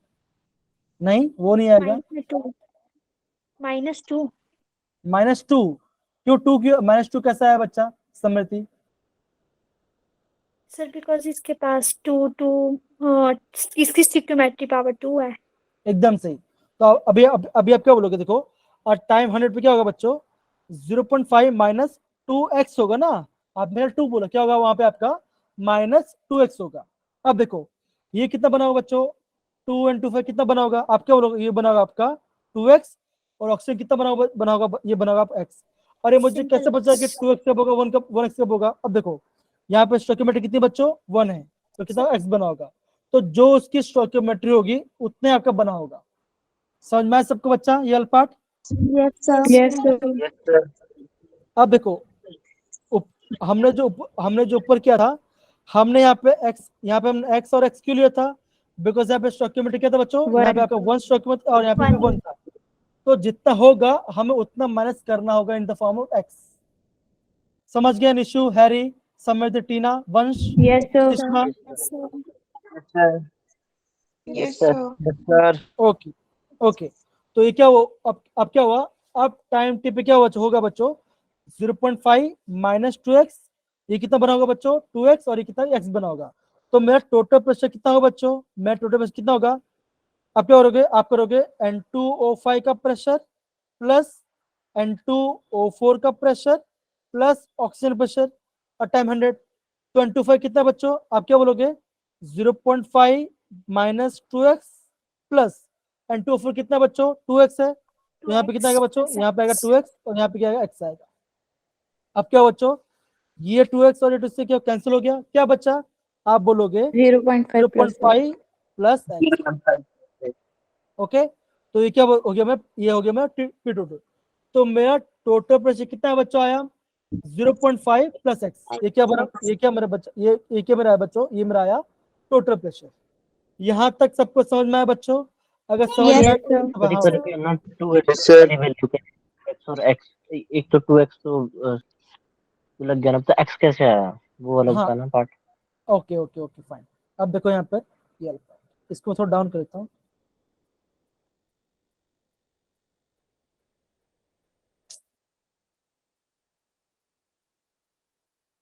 नहीं वो नहीं आएगा। -2. -2, क्यों -2 कैसा है बच्चा समृति? सर बिकॉज इसके पास 2 इसकी स्टिक्योमेट्री पावर 2 है। एकदम सही। तो अभी आप क्या बोलोगे? देखो, और टाइम 100 पे क्या होगा बच्चों? 0.5 माइनस 2x होगा ना। आप मेरा 2 बोलो, क्या होगा वहां पे आपका? -2x होगा। अब देखो ये कितना बना होगा बच्चों? 2N2O5 कितना बना होगा? आप क्या बोलोगे? ये बना होगा आपका 2x, और ऑक्सीजन कितना बना होगा? ये बना होगा x। और ये मुझे कैसे पता है कि 2x कब होगा, 1x कब होगा? अब देखो यहाँ पे स्टोइकियोमेट्री कितनी बच्चों? 1 है, तो कितना x बना होगा? तो जो उसकी स्टोइकियोमेट्री होगी उतने आपका बना होगा। समझ में आया सबको बच्चा ये वाला part? Yes, sir. Yes, sir. Yes, sir. अब देखो हमने जो ऊपर किया था, हमने यहाँ पे हमने x और x क्यों लिया था? बिकॉज यहाँ पे स्टोइकियोमेट्री क्या था बच्चों? यहाँ पे आपका 1 स्टोइकियोमेट्री और यहाँ पे भी 1 था। तो जितना होगा हमें उतना माइनस करना होगा in the form of x। समझ गया निशु, हैरी, समृद्ध, टीना, वंश, Yes, sir. Sushma? Yes, sir. Yes, sir. Yes, sir. sir. Yes, sir. Okay okay, तो ये क्या हुआ? अब क्या हुआ? अब टाइम टी पे क्या होगा बच्चों? 0.5 माइनस 2x, ये कितना बना होगा बच्चों? 2x, और ये कितना? x बना होगा। तो मेरा टोटल प्रेशर कितना होगा बच्चों? मेरा टोटल प्रेशर कितना होगा? अब क्या करोगे? आप करोगे N2O5 का प्रेशर प्लस N2O4 का प्रेशर प्लस ऑक्सीजन प्रेशर और टाइम 100। तो N25 कितना बच्चों? आप क्या बोलोगे? 0.5 माइनस 2x प्लस N2O4 कितना बच्चों? 2x है। तो यहाँ पे कितना आएगा बच्चों? यहाँ पे आएगा 2x और यहाँ पे क्या आएगा? x आएगा। अब क्या बच्चों? ये 2x और ये 2 से क्या कैंसिल हो गया? क्या बच्चा? आप बोलोगे 0.5 plus 0.5 प्लस x। ओके, तो ये क्या हो गया? ये हो गया मेरा पी टोटल। तो मेरा टोटल प्रेशर कितना है बच्चों? आया 0.5 प्लस x। ये क्या बना? ये क्या मेरा बच्चा? ये क्या मेरा है बच्चों? ये मेरा आया टोटल प्रेशर। यहाँ तक सबको समझ में आया बच्चों? अगर समझ में Yes, आया sir. तो हाँ। करके ना 2x Yes, sir. वाली वैल्यू के x और x, एक तो 2x तो लग गया ना, तो x कैसे आया वो वाला हाँ। था ना part. Okay okay okay fine. अब देखो यहाँ पर ये वाला part। इसको थोड़ा डाउन कर देता हूँ।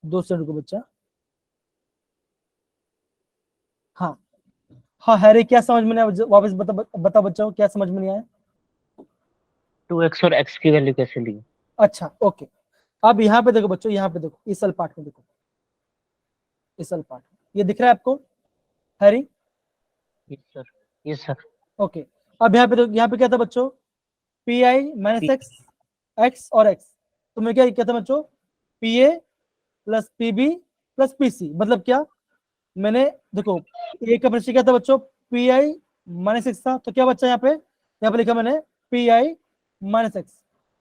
दो सेकंड को बच्चा। हाँ हाँ हैरी, क्या समझ में नहीं आया? वापस बता बच्चों, क्या समझ में नहीं आया? 2x और x की वैल्यू कैसे ली? अच्छा ओके, अब यहाँ पे देखो बच्चों, यहाँ पे देखो, इस वाले पार्ट में देखो, इस वाले पार्ट में ये दिख रहा है आपको Harry? Yes sir, yes sir. Okay, अब यहाँ पे देखो, यहाँ पे क्या था बच्चों? P I minus x, x और एक्स। तो मैं क्या था बच्चों? P A plus P B plus P C. मतलब क्या? मैंने देखो ए का प्रेशर क्या था बच्चों? पी आई माइनस एक्स था। तो क्या बच्चा यहाँ पे लिखा मैंने P I minus x.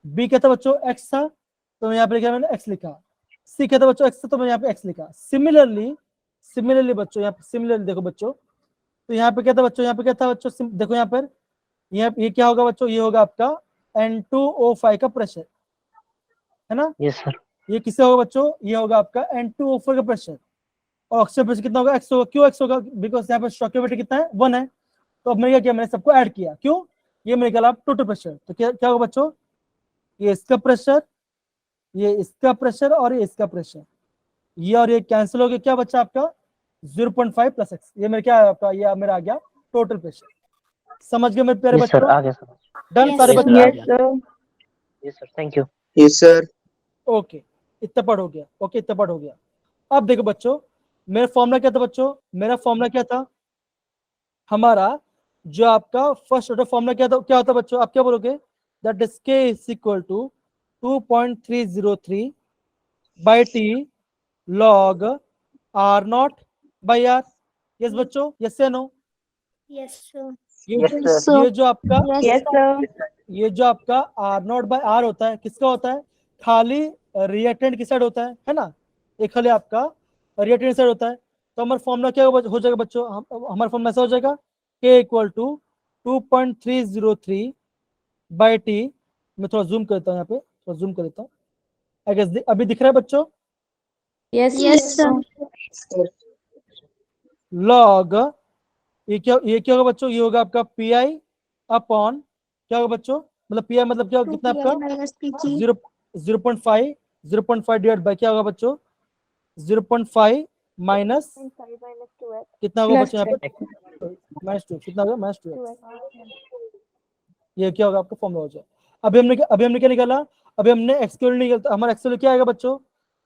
B क्या था बच्चों? एक्स था, तो यहाँ पे लिखा मैंने एक्स लिखा। सी क्या था बच्चों? एक्स था, तो मैं यहाँ पे एक्स लिखा। सिमिलरली बच्चों, यहाँ पे सिमिलरली देखो बच्चों, तो यहाँ पे क्या था बच्चों? यहाँ पे क्या था बच्चों? देखो यहाँ पर ये क्या होगा बच्चों? ये होगा आपका N2O5 का प्रेशर, है ना? Yes sir. ये किससे होगा बच्चों? ये होगा आपका N2O4 का प्रेशर। और ऑक्सीजन प्रेशर कितना होगा? x होगा। क्यों x होगा? बिकॉज यहाँ पर स्टोइकियोमेट्री कितना है? 1 है। तो अब मैंने क्या किया? मैंने सबको ऐड किया। क्यों? ये मेरे ख्याल टोटल प्रेशर। तो क्या होगा बच्चों? ये इसका प्रेशर, ये इसका प्रेशर और ये इसका प्रेशर, ये और ये कैंसिल हो गया। क्या बच्चा आपका? 0.5 प्लस एक्स। ये मेरा क्या है आपका? ये मेरा आ गया टोटल प्रेशर। समझ गए मेरे प्यारे यस सर, बच्चों? आ गया सर। डन Yes, सारे sir. बच्चों? Yes, sir. Yes sir, thank you. Yes, sir. Okay, इतना पढ़ हो गया। ओके, इतना पढ़ हो गया। अब देखो बच्चों, मेरा फॉर्मूला क्या था बच्चों? मेरा फॉर्मूला क्या था? हमारा जो आपका फर्स्ट ऑर्डर फॉर्मूला क्या होता बच्चों? आप क्या बोलोगे? That is k is equal to 2.303 by T log R not by R. Yes बच्चों, यस या नो? Yes, sir. ये जो आपका Yes, sir. ये जो आपका आर नॉट बाई आर होता है, किसका होता है? खाली रिएक्टेंट की साइड होता है ना? एक खाली आपका रिएक्टेंट साइड होता है। तो हमारा फॉर्मूला क्या हो जाएगा बच्चों? हमारा फॉर्मूला ऐसा हो जाएगा k equal to 2.303 by T. मैं थोड़ा जूम करता हूँ, यहाँ पे थोड़ा जूम कर देता हूँ। आई गेस अभी दिख रहा है बच्चों? Yes, Yes, sir. Sir. Log ये क्या होगा बच्चों? ये होगा आपका पी आई अपॉन क्या होगा बच्चों? मतलब पी आई मतलब क्या होगा? कितना आपका? 0.5 डिवाइड बाय क्या होगा बच्चों? 0.5 माइनस कितना होगा Plus बच्चों यहाँ पे? माइनस 2। कितना होगा? माइनस 2। ये क्या होगा आपका? फॉर्मूला हो जाए। अभी हमने क्या निकाला? अभी हमने एक्स की वैल्यू निकालता। हमारा एक्स वैल्यू क्या आएगा बच्चों?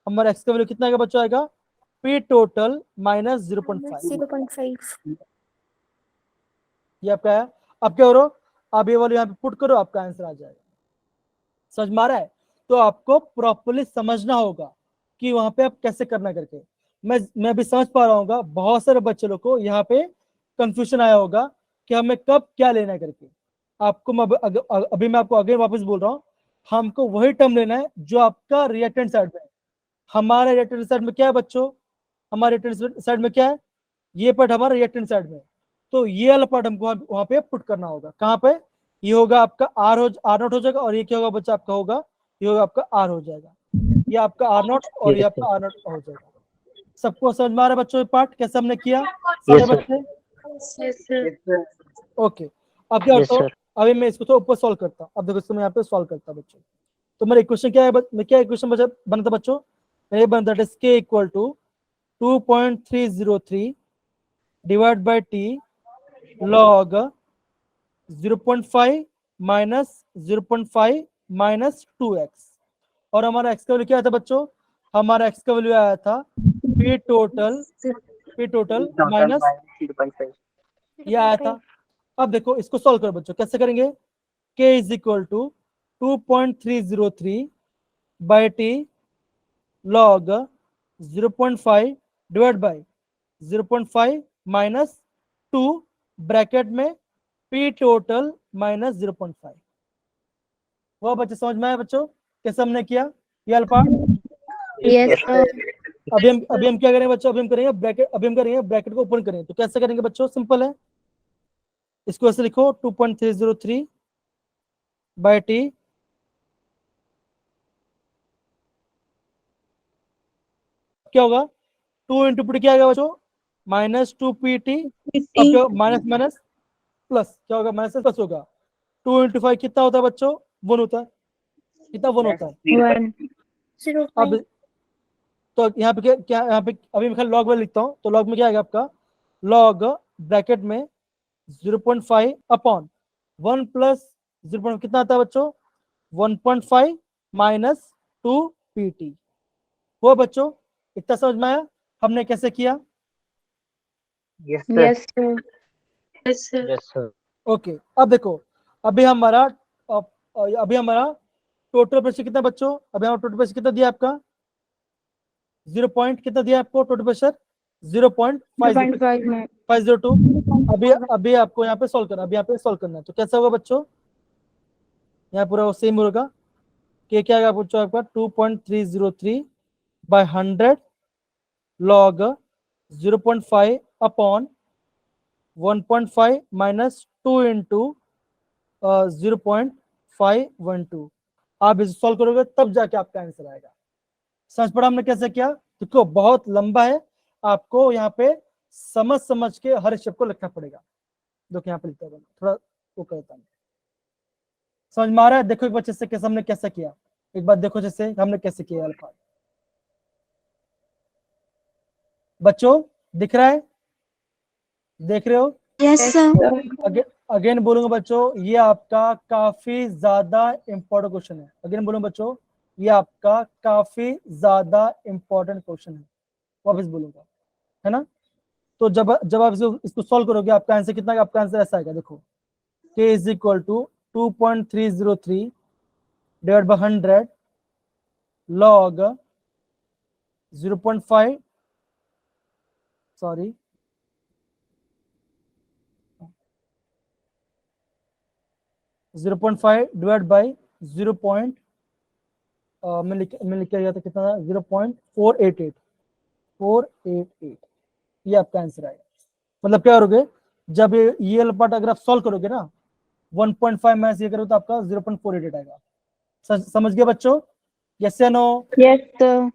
हमारा एक्स का वैल्यू कितना आएगा बच्चों? आएगा पी टोटल माइनस 0.5। 0.5. ये आपका है। अब क्या करो? आप ये वाले यहाँ पे पुट करो, आपका आंसर आ जाएगा। समझ में आ रहा है? तो आपको प्रॉपर्ली समझना होगा कि वहां पे आप कैसे करना करके। मैं भी समझ पा रहा हूँ, बहुत सारे बच्चे लोग को यहाँ पे कंफ्यूजन आया होगा कि हमें कब क्या लेना है करके। आपको मैं अभी मैं आपको अगेन वापस बोल रहा हूँ, हमको वही टर्म लेना है जो आपका रिएक्टेंट साइड में है। हमारे रिएक्टेंट साइड में क्या है बच्चों, हमारे रिएक्टेंट साइड में क्या है, ये पार्ट हमारा रिएक्टेंट साइड में, तो ये वाला पार्ट हमको वहां पे पुट करना होगा। कहाँ पे, ये होगा आपका आर नॉट हो जाएगा, और ये क्या होगा बच्चा आपका होगा, ये होगा आपका आर हो जाएगा, ये आपका आर नॉट और ये आपका आर नॉट हो जाएगा। सबको समझ में आ रहा है बच्चों ये पार्ट कैसे हमने किया सारे Yes, sir. बच्चे? Yes, sir. ओके, अब क्या Yes, होता है, sir. अभी मैं इसको तो ऊपर सॉल्व करता हूँ। अब देखो इसको मैं यहाँ पे सॉल्व करता हूँ बच्चों। तो मेरा इक्वेशन क्या है, मैं क्या इक्वेशन बनता बच्चों, ये बनता है k equal to 2.303 divide by t log 0.5 minus 0.5 minus 2x, और हमारा x का वैल्यू क्या था बच्चों, हमारा x का वैल्यू आया था p टोटल माइनस ये आया था। अब देखो इसको सॉल्व करो बच्चों, कैसे करेंगे, k is equal to 2.303 by t log 0.5 divide by 0.5 minus 2 bracket में p टोटल माइनस 0.5। वो बच्चे समझ में आया बच्चों कैसे हमने किया ये अल्फा? Yes, sir. अभी हम क्या करेंगे बच्चों, अभी हम करेंगे ब्रैकेट को ओपन करेंगे। तो कैसे करेंगे बच्चों, सिंपल है, इसको ऐसे लिखो 2.303 बाय टी क्या होगा, 2 इंटू पी क्या आएगा बच्चों, माइनस 2 पी टी, अब क्या माइनस माइनस प्लस क्या होगा, माइनस प्लस होगा। 2 इंटू 5 कितना होता है बच्चों, 1 होता है, कितना 1 होता है। 1. अब तो यहाँ पे क्या यहाँ पे अभी मैं लॉग में लिखता हूँ, तो लॉग में क्या आएगा आपका, लॉग ब्रैकेट में 0.5 अपॉन 1 प्लस 0. कितना आता है बच्चों, 1.5 माइनस 2 पी टी। वो बच्चों इतना समझ में आया हमने कैसे किया? Yes, sir. Yes, sir. Yes, sir. Yes, sir. Okay, अब देखो अभी हमारा टोटल प्रेशर कितना बच्चों, अभी हमारा टोटल प्रेशर कितना दिया आपका, 0 पॉइंट कितना दिया आपको टोटल प्रेशर, 0.502। अभी आपको यहाँ पे सॉल्व करना, अभी यहाँ पे सॉल्व करना है। तो कैसा होगा बच्चों, यहाँ पूरा सेम होगा, के क्या आएगा बच्चों आपका 2.303 by 100 log 0.5 upon 1.5 minus 2 into 0.512। आप इसे सॉल्व करोगे तब जाके आपका आंसर आएगा। समझ पड़ा हमने कैसे किया? देखो बहुत लंबा है, आपको यहाँ पे समझ के हर स्टेप को लिखना पड़ेगा। देखो यहाँ पे लिखता हूँ, थोड़ा वो करता हूँ, समझ में आ रहा है? देखो एक बार जैसे कैसे हमने कैसे किया, एक बार देखो जैसे हमने कैसे किया अल्फा। बच्चों दिख रहा है, देख रहे हो? Yes, sir. अगेन बोलूंगा बच्चों, ये आपका काफी ज्यादा इंपॉर्टेंट क्वेश्चन है। अगेन बोलूंगा बच्चों, ये आपका काफी ज्यादा इंपॉर्टेंट क्वेश्चन है, वापस बोलूंगा, है ना? तो जब आप इसको सॉल्व करोगे आपका आंसर कितना, आपका आंसर ऐसा आएगा, देखो k is equal to 2.303 divide by 100 log 0.5 sorry 0.5 divide by 0. मैं लिख के गया था कितना था, 0.488 ये आपका आंसर आएगा। मतलब क्या करोगे, जब ये वाला पार्ट अगर आप सॉल्व करोगे ना 1.5 माइनस ये करोगे तो आपका 0.488 आएगा। समझ गए बच्चों? यस या नो? Yes, sir.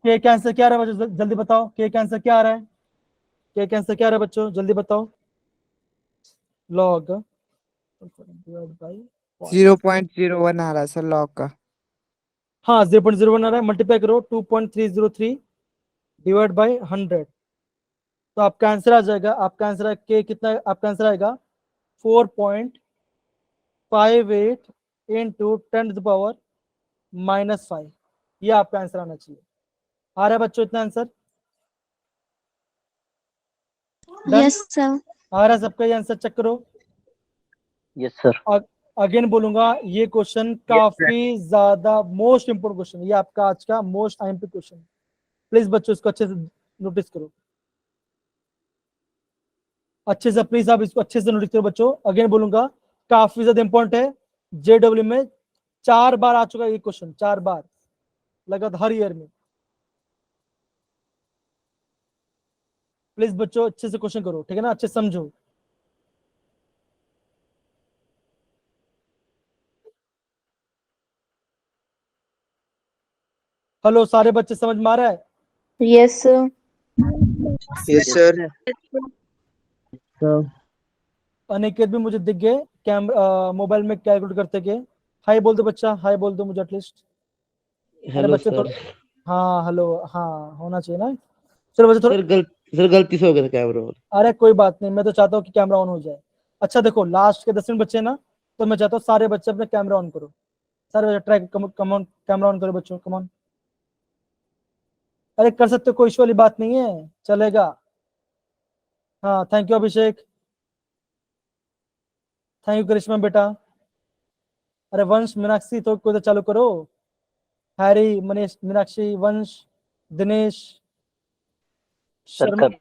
के कैंसर क्या आ रहा है बच्चों, जल्दी बताओ, के कैंसर क्या आ रहा है, के कैंसर क्या आ रहा है बच्चों, जल्दी बताओ। लॉग 0.01 आ रहा है सर लॉग का। हाँ 0.01 आ रहा है, मल्टीप्लाई करो 2.303 डिवाइड बाय 100 तो आपका आंसर आ जाएगा, आपका आंसर है के कितना, आपका आंसर आएगा 4.58 इंटू 10⁻⁻5। ये आपका आंसर आना चाहिए। आ रहा है बच्चों इतना आंसर? Yes, sir. आ रहा है सबका ये आंसर, चेक करो। Yes, sir. अगेन बोलूंगा ये क्वेश्चन काफी ज्यादा मोस्ट इंपोर्टेंट क्वेश्चन, ये आपका आज का मोस्ट आईएमपी क्वेश्चन। प्लीज बच्चों इसको अच्छे से नोटिस करो। अच्छे से प्लीज आप इसको अच्छे से नोट करो बच्चों। अगेन बोलूंगा, काफी ज्यादा इंपॉर्टेंट है। जेडब्ल्यू में 4 बार आ चुका है ये क्वेश्चन, 4 बार लगातार हर ईयर में। प्लीज बच्चों अच्छे से क्वेश्चन करो, ठीक है ना, अच्छे से समझो। हेलो, सारे बच्चे समझ में आ रहा है? Yes, sir. Yes, sir. Aniket भी मुझे दिख गए कैमरा मोबाइल में कैलकुलेट करते के। हाय बोल दो बच्चा, हाय बोल दो मुझे एटलीस्ट। अरे बच्चे थोड़ा, हाँ हेलो, हाँ होना चाहिए ना। चलो बच्चे थोड़ा, सर गलती से हो गया था कैमरा। अरे कोई बात नहीं, मैं तो चाहता हूँ कि कैमरा ऑन हो जाए। अच्छा देखो, लास्ट के 10 मिनट बच्चे ना, तो मैं चाहता हूँ सारे बच्चे अपने कैमरा ऑन करो। सारे बच्चे try, come on camera on करो बच्चों, कम ऑन। अरे कर सकते हो, कोई इशू वाली बात नहीं है, चलेगा। हाँ thank you Abhishek, thank you Karishma बेटा। अरे वंश मीनाक्षी तो कोई तो चालू करो। हैरी, मनीष, मीनाक्षी, वंश, दिनेश, सर शर्मा, कर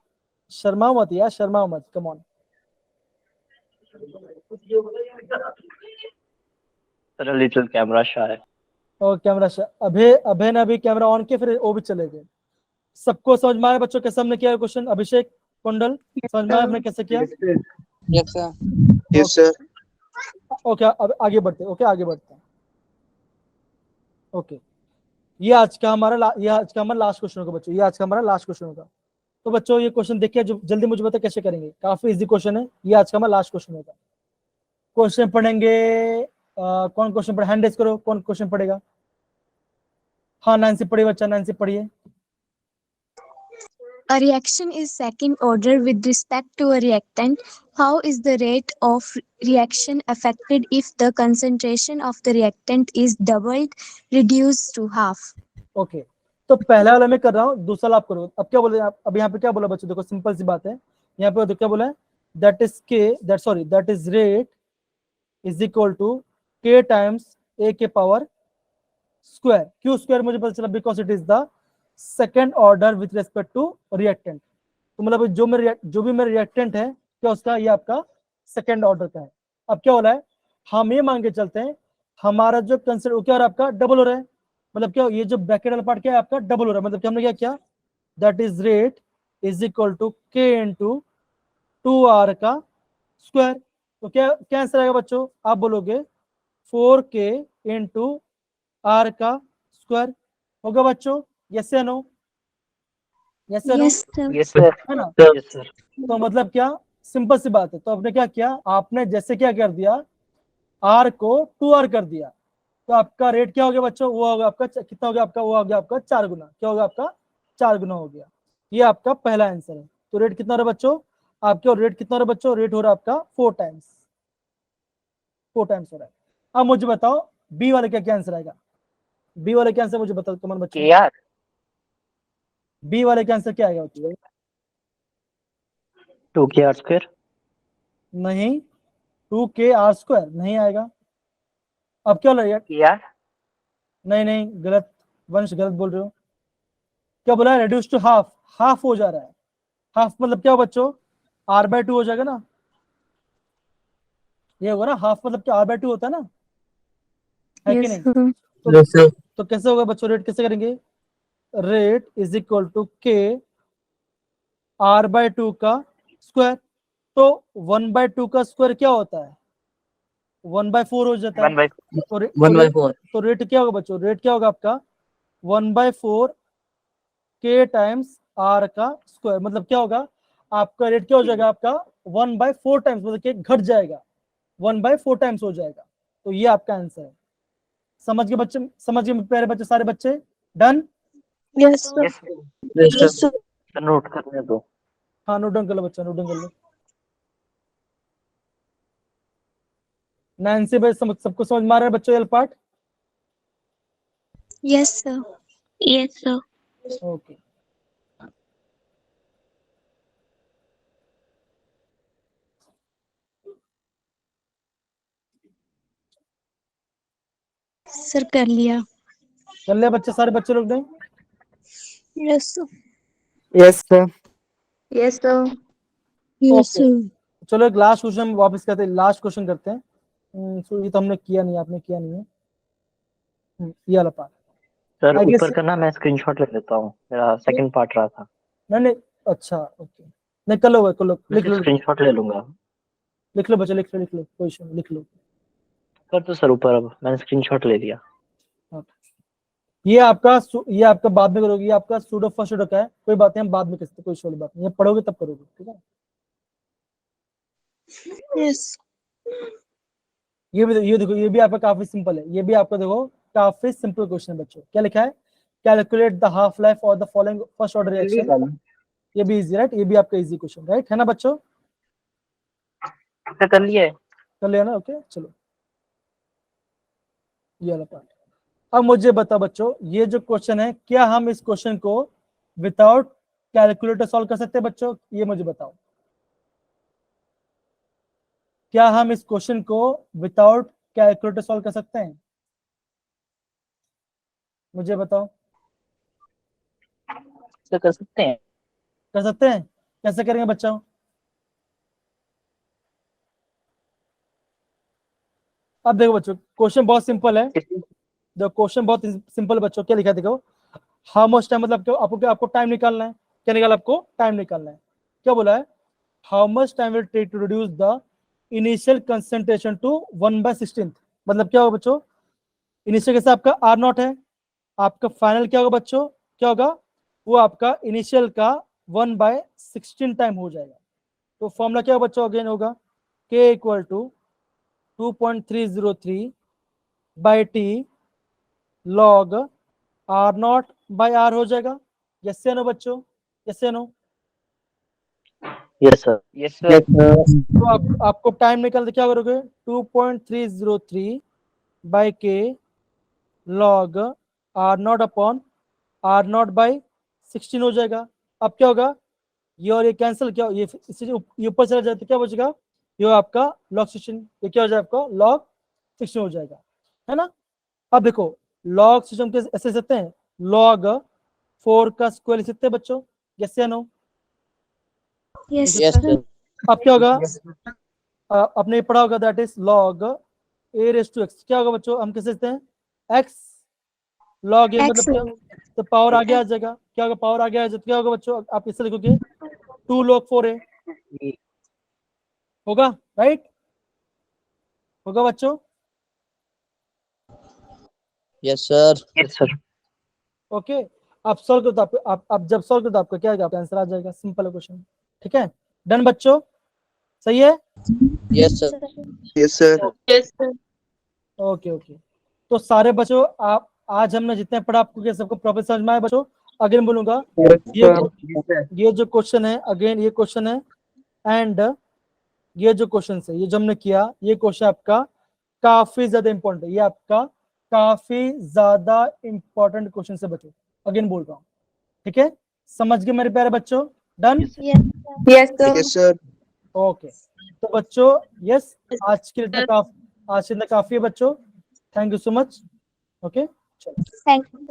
शर्मा मत यार, शर्मा मत, come on. Sir little camera shy. और कैमरा अभय, अभय ने अभी कैमरा ऑन किया, फिर वो भी चले गए। सबको समझ में आया बच्चों कैसे हमने किया क्वेश्चन? अभिषेक कुंडल समझ में आया हमने कैसे किया? Yes sir. Yes, sir. Okay अब आगे बढ़ते, ओके आगे बढ़ते हैं। ओके, ये आज का हमारा लास्ट क्वेश्चन होगा बच्चों, ये आज का हमारा लास्ट क्वेश्चन होगा। तो बच्चों ये क्वेश्चन देखिए, जो जल्दी मुझे बताओ कैसे करेंगे, काफी इजी क्वेश्चन है, ये आज का हमारा लास्ट क्वेश्चन होगा। क्वेश्चन पढ़ेंगे, कौन क्वेश्चन पढ़े? हैंड रेज करो, कौन क्वेश्चन पढ़ेगा? हाँ नैन्सी पढ़िए बच्चा, नैन्सी पढ़िए। A reaction is second order with respect to a reactant. How is the rate of reaction affected if the concentration of the reactant is doubled, reduced to half? Okay तो पहला वाला मैं कर रहा हूँ, दूसरा वाला आप करो। अब क्या बोले आप? अब यहाँ पे क्या बोला बच्चों? देखो सिंपल सी बात है, यहाँ पे देखो क्या बोला है, that is rate is equal to k times a के पावर स्क्वायर। क्यों स्क्वायर मुझे पता चला? Because it is the second order with respect to reactant. तो मतलब जो भी मेरा रिएक्टेंट है, क्या उसका, ये आपका सेकेंड ऑर्डर का है। अब क्या हो रहा है, हम ये मान के चलते हैं हमारा जो कंसिडर क्या हो रहा है, आपका डबल हो रहा है। मतलब क्या, ये जो ब्रैकेट वाला पार्ट क्या है आपका, डबल हो रहा है। मतलब क्या हमने क्या किया, that is rate is equal to k into 2r का स्क्वायर। तो क्या आंसर आएगा बच्चों? आप बोलोगे 4k इंटू r का स्क्वायर होगा बच्चों। यस या नो? यस या no? Yes, sir. Yes sir. है ना? Yes sir. तो मतलब क्या, सिंपल सी बात है। तो आपने क्या किया, आपने जैसे क्या कर दिया, r को 2r कर दिया, तो आपका रेट क्या हो गया बच्चों? वो होगा आपका कितना हो गया आपका? वो हो गया आपका 4 गुना। क्या हो गया आपका? 4 गुना हो गया। ये आपका पहला आंसर है। तो रेट कितना हो रहा है बच्चों आपके? रेट कितना हो रहा है बच्चों? रेट हो रहा है आपका 4 टाइम्स, 4 टाइम्स हो रहा है। अब मुझे बताओ बी वाले क्या क्या आंसर आएगा? बी वाले क्या आंसर मुझे बताओ तुम्हारे बच्चों? KR बी वाले का आंसर क्या आएगा बच्चों? 2KR square. नहीं, 2kr स्क्वायर नहीं आएगा। अब क्या हो रहा है? KR नहीं नहीं, गलत, वंश गलत बोल रहे हो। क्या बोला? रेड्यूस टू हाफ, हाफ हो जा रहा है। हाफ मतलब क्या हो बच्चों? r/2 हो जाएगा ना, ये होगा ना। हाफ मतलब क्या, r/2 होता है ना, है कि Yes, नहीं? sir. तो कैसे होगा बच्चों? रेट कैसे करेंगे? Rate is equal to k r/2 का स्क्वायर। तो 1/2 का स्क्वायर क्या होता है? 1/4 हो जाता है। 1/4। तो रेट क्या होगा बच्चों? रेट क्या होगा आपका? 1/4 k टाइम्स r का स्क्वायर। मतलब क्या होगा आपका? रेट क्या हो जाएगा आपका? 1/4 टाइम्स, मतलब कि घट जाएगा, 1/4 टाइम्स हो जाएगा। तो ये आपका आंसर है। समझ गए बच्चे? समझ गए प्यारे बच्चे, सारे बच्चे? Done? Yes, sir. Yes sir. Note करने दो। हाँ नोट डाउन कर लो बच्चा, नोट डाउन कर लो। नैन्सी भाई सबको समझ में आ रहा है बच्चों ये part? Yes, sir. Yes, sir. Okay Sir, कर लिया. कर लिया बच्चे, सारे बच्चे लोग ने? Yes, sir. Yes, sir. Yes, sir. Yes, Okay. sir. चलो एक लास्ट क्वेश्चन वापस करते हैं, लास्ट क्वेश्चन करते हैं। तो ये तो हमने किया नहीं, आपने किया नहीं है। ये वाला पार्ट सर I guess- ऊपर का ना मैं स्क्रीनशॉट ले लेता हूँ, मेरा सेकंड पार्ट रहा था। नहीं, अच्छा ओके, नहीं कर लो, लिख लो स्क्रीनशॉट ले लूंगा। बच्चे, लिख लो कोई इशू नहीं, लिख लो। कर तो सर ऊपर, अब मैंने स्क्रीनशॉट ले लिया। ये आपका बाद में करोगे, ये आपका सूडो फर्स्ट ऑर्डर का है, कोई बात नहीं, हम बाद में करते, कोई इशू वाली बात नहीं, ये पढ़ोगे तब करोगे, ठीक है। Yes. ये देखो, ये भी आपका काफी सिंपल है, ये भी आपका देखो काफी सिंपल क्वेश्चन है बच्चों। क्या लिखा है? कैलकुलेट द हाफ लाइफ और the following first order reaction. ये भी इजी, राइट? ये भी आपका इजी क्वेश्चन, राइट है ना बच्चों? कर लिया, कर लिया ना? ओके चलो, ये वाला पार्ट। अब मुझे बताओ बच्चों, ये जो क्वेश्चन है, क्या हम इस क्वेश्चन को विदाउट कैलकुलेटर सॉल्व कर सकते हैं बच्चों? ये मुझे बताओ, क्या हम इस क्वेश्चन को विदाउट कैलकुलेटर सॉल्व कर सकते हैं? मुझे बताओ। सर कर सकते हैं। कर सकते हैं? कैसे करेंगे बच्चों? अब देखो बच्चों, क्वेश्चन बहुत सिंपल है। देखो क्वेश्चन बहुत सिंपल बच्चों, क्या लिखा है देखो, हाउ मच टाइम, मतलब आपको टाइम निकालना है। क्या निकाला? आपको टाइम निकालना है। क्या बोला है? How much time will take to reduce the initial concentration to 1/16। मतलब क्या होगा बच्चों? इनिशियल कैसे आपका R0 है, आपका फाइनल क्या होगा बच्चों? क्या होगा? वो आपका इनिशियल का 1/16 टाइम हो जाएगा। तो फॉर्मूला क्या होगा बच्चों? अगेन होगा K equal to 2.303 by T log R0/R हो जाएगा। यस या नो बच्चों? यस या no? Yes sir. Yes sir. तो आपको टाइम निकालते क्या करोगे? 2.303 बाई के लॉग R0 अपॉन R0/16 हो जाएगा। अब क्या होगा? ये और ये कैंसिल, क्या ये ऊपर चला जाए तो क्या बचेगा? ये आपका log 16, ये क्या हो जाएगा आपका? log 16 हो जाएगा, है ना? अब देखो log 16 के ऐसे सकते हैं, log 4 का स्क्वायर लिख सकते हैं बच्चों, यस या no? Yes, yes sir. Sir. अब क्या होगा? आपने पढ़ा होगा, दैट इज log a⁻x। क्या होगा बच्चों? हम कैसे लिखते हैं? x log a, X मतलब क्या? तो पावर आगे आ जाएगा। क्या होगा? पावर आगे आ जाएगा, क्या होगा बच्चों? आप इससे लिखोगे 2 log 4a होगा, राइट? होगा बच्चों? Yes sir. Yes sir. Okay, आप सॉल्व करो तो आप जब सॉल्व करो तो आपका क्या आएगा? आपका आंसर आ जाएगा। सिंपल है क्वेश्चन, ठीक है? डन बच्चों, सही है? Yes sir. Yes, sir. Yes, sir. Okay तो सारे बच्चों, आप आज हमने जितने पढ़ा आपको क्या सबको प्रॉपर समझ में आया बच्चों? अगेन बोलूंगा, ये जो क्वेश्चन है, अगेन ये क्वेश्चन है, एंड ये जो क्वेश्चन है, ये जो हमने किया, ये क्वेश्चन आपका काफी ज्यादा इंपॉर्टेंट है। ये आपका काफी ज्यादा इंपॉर्टेंट क्वेश्चन है बच्चों, अगेन बोल रहा हूँ, ठीक है? समझ गए मेरे प्यारे बच्चों? Done? Yes, sir. Yes, sir. Okay तो बच्चों, यस, आज के लिए काफी है बच्चों। Thank you so much. Okay, चलो। Thank you.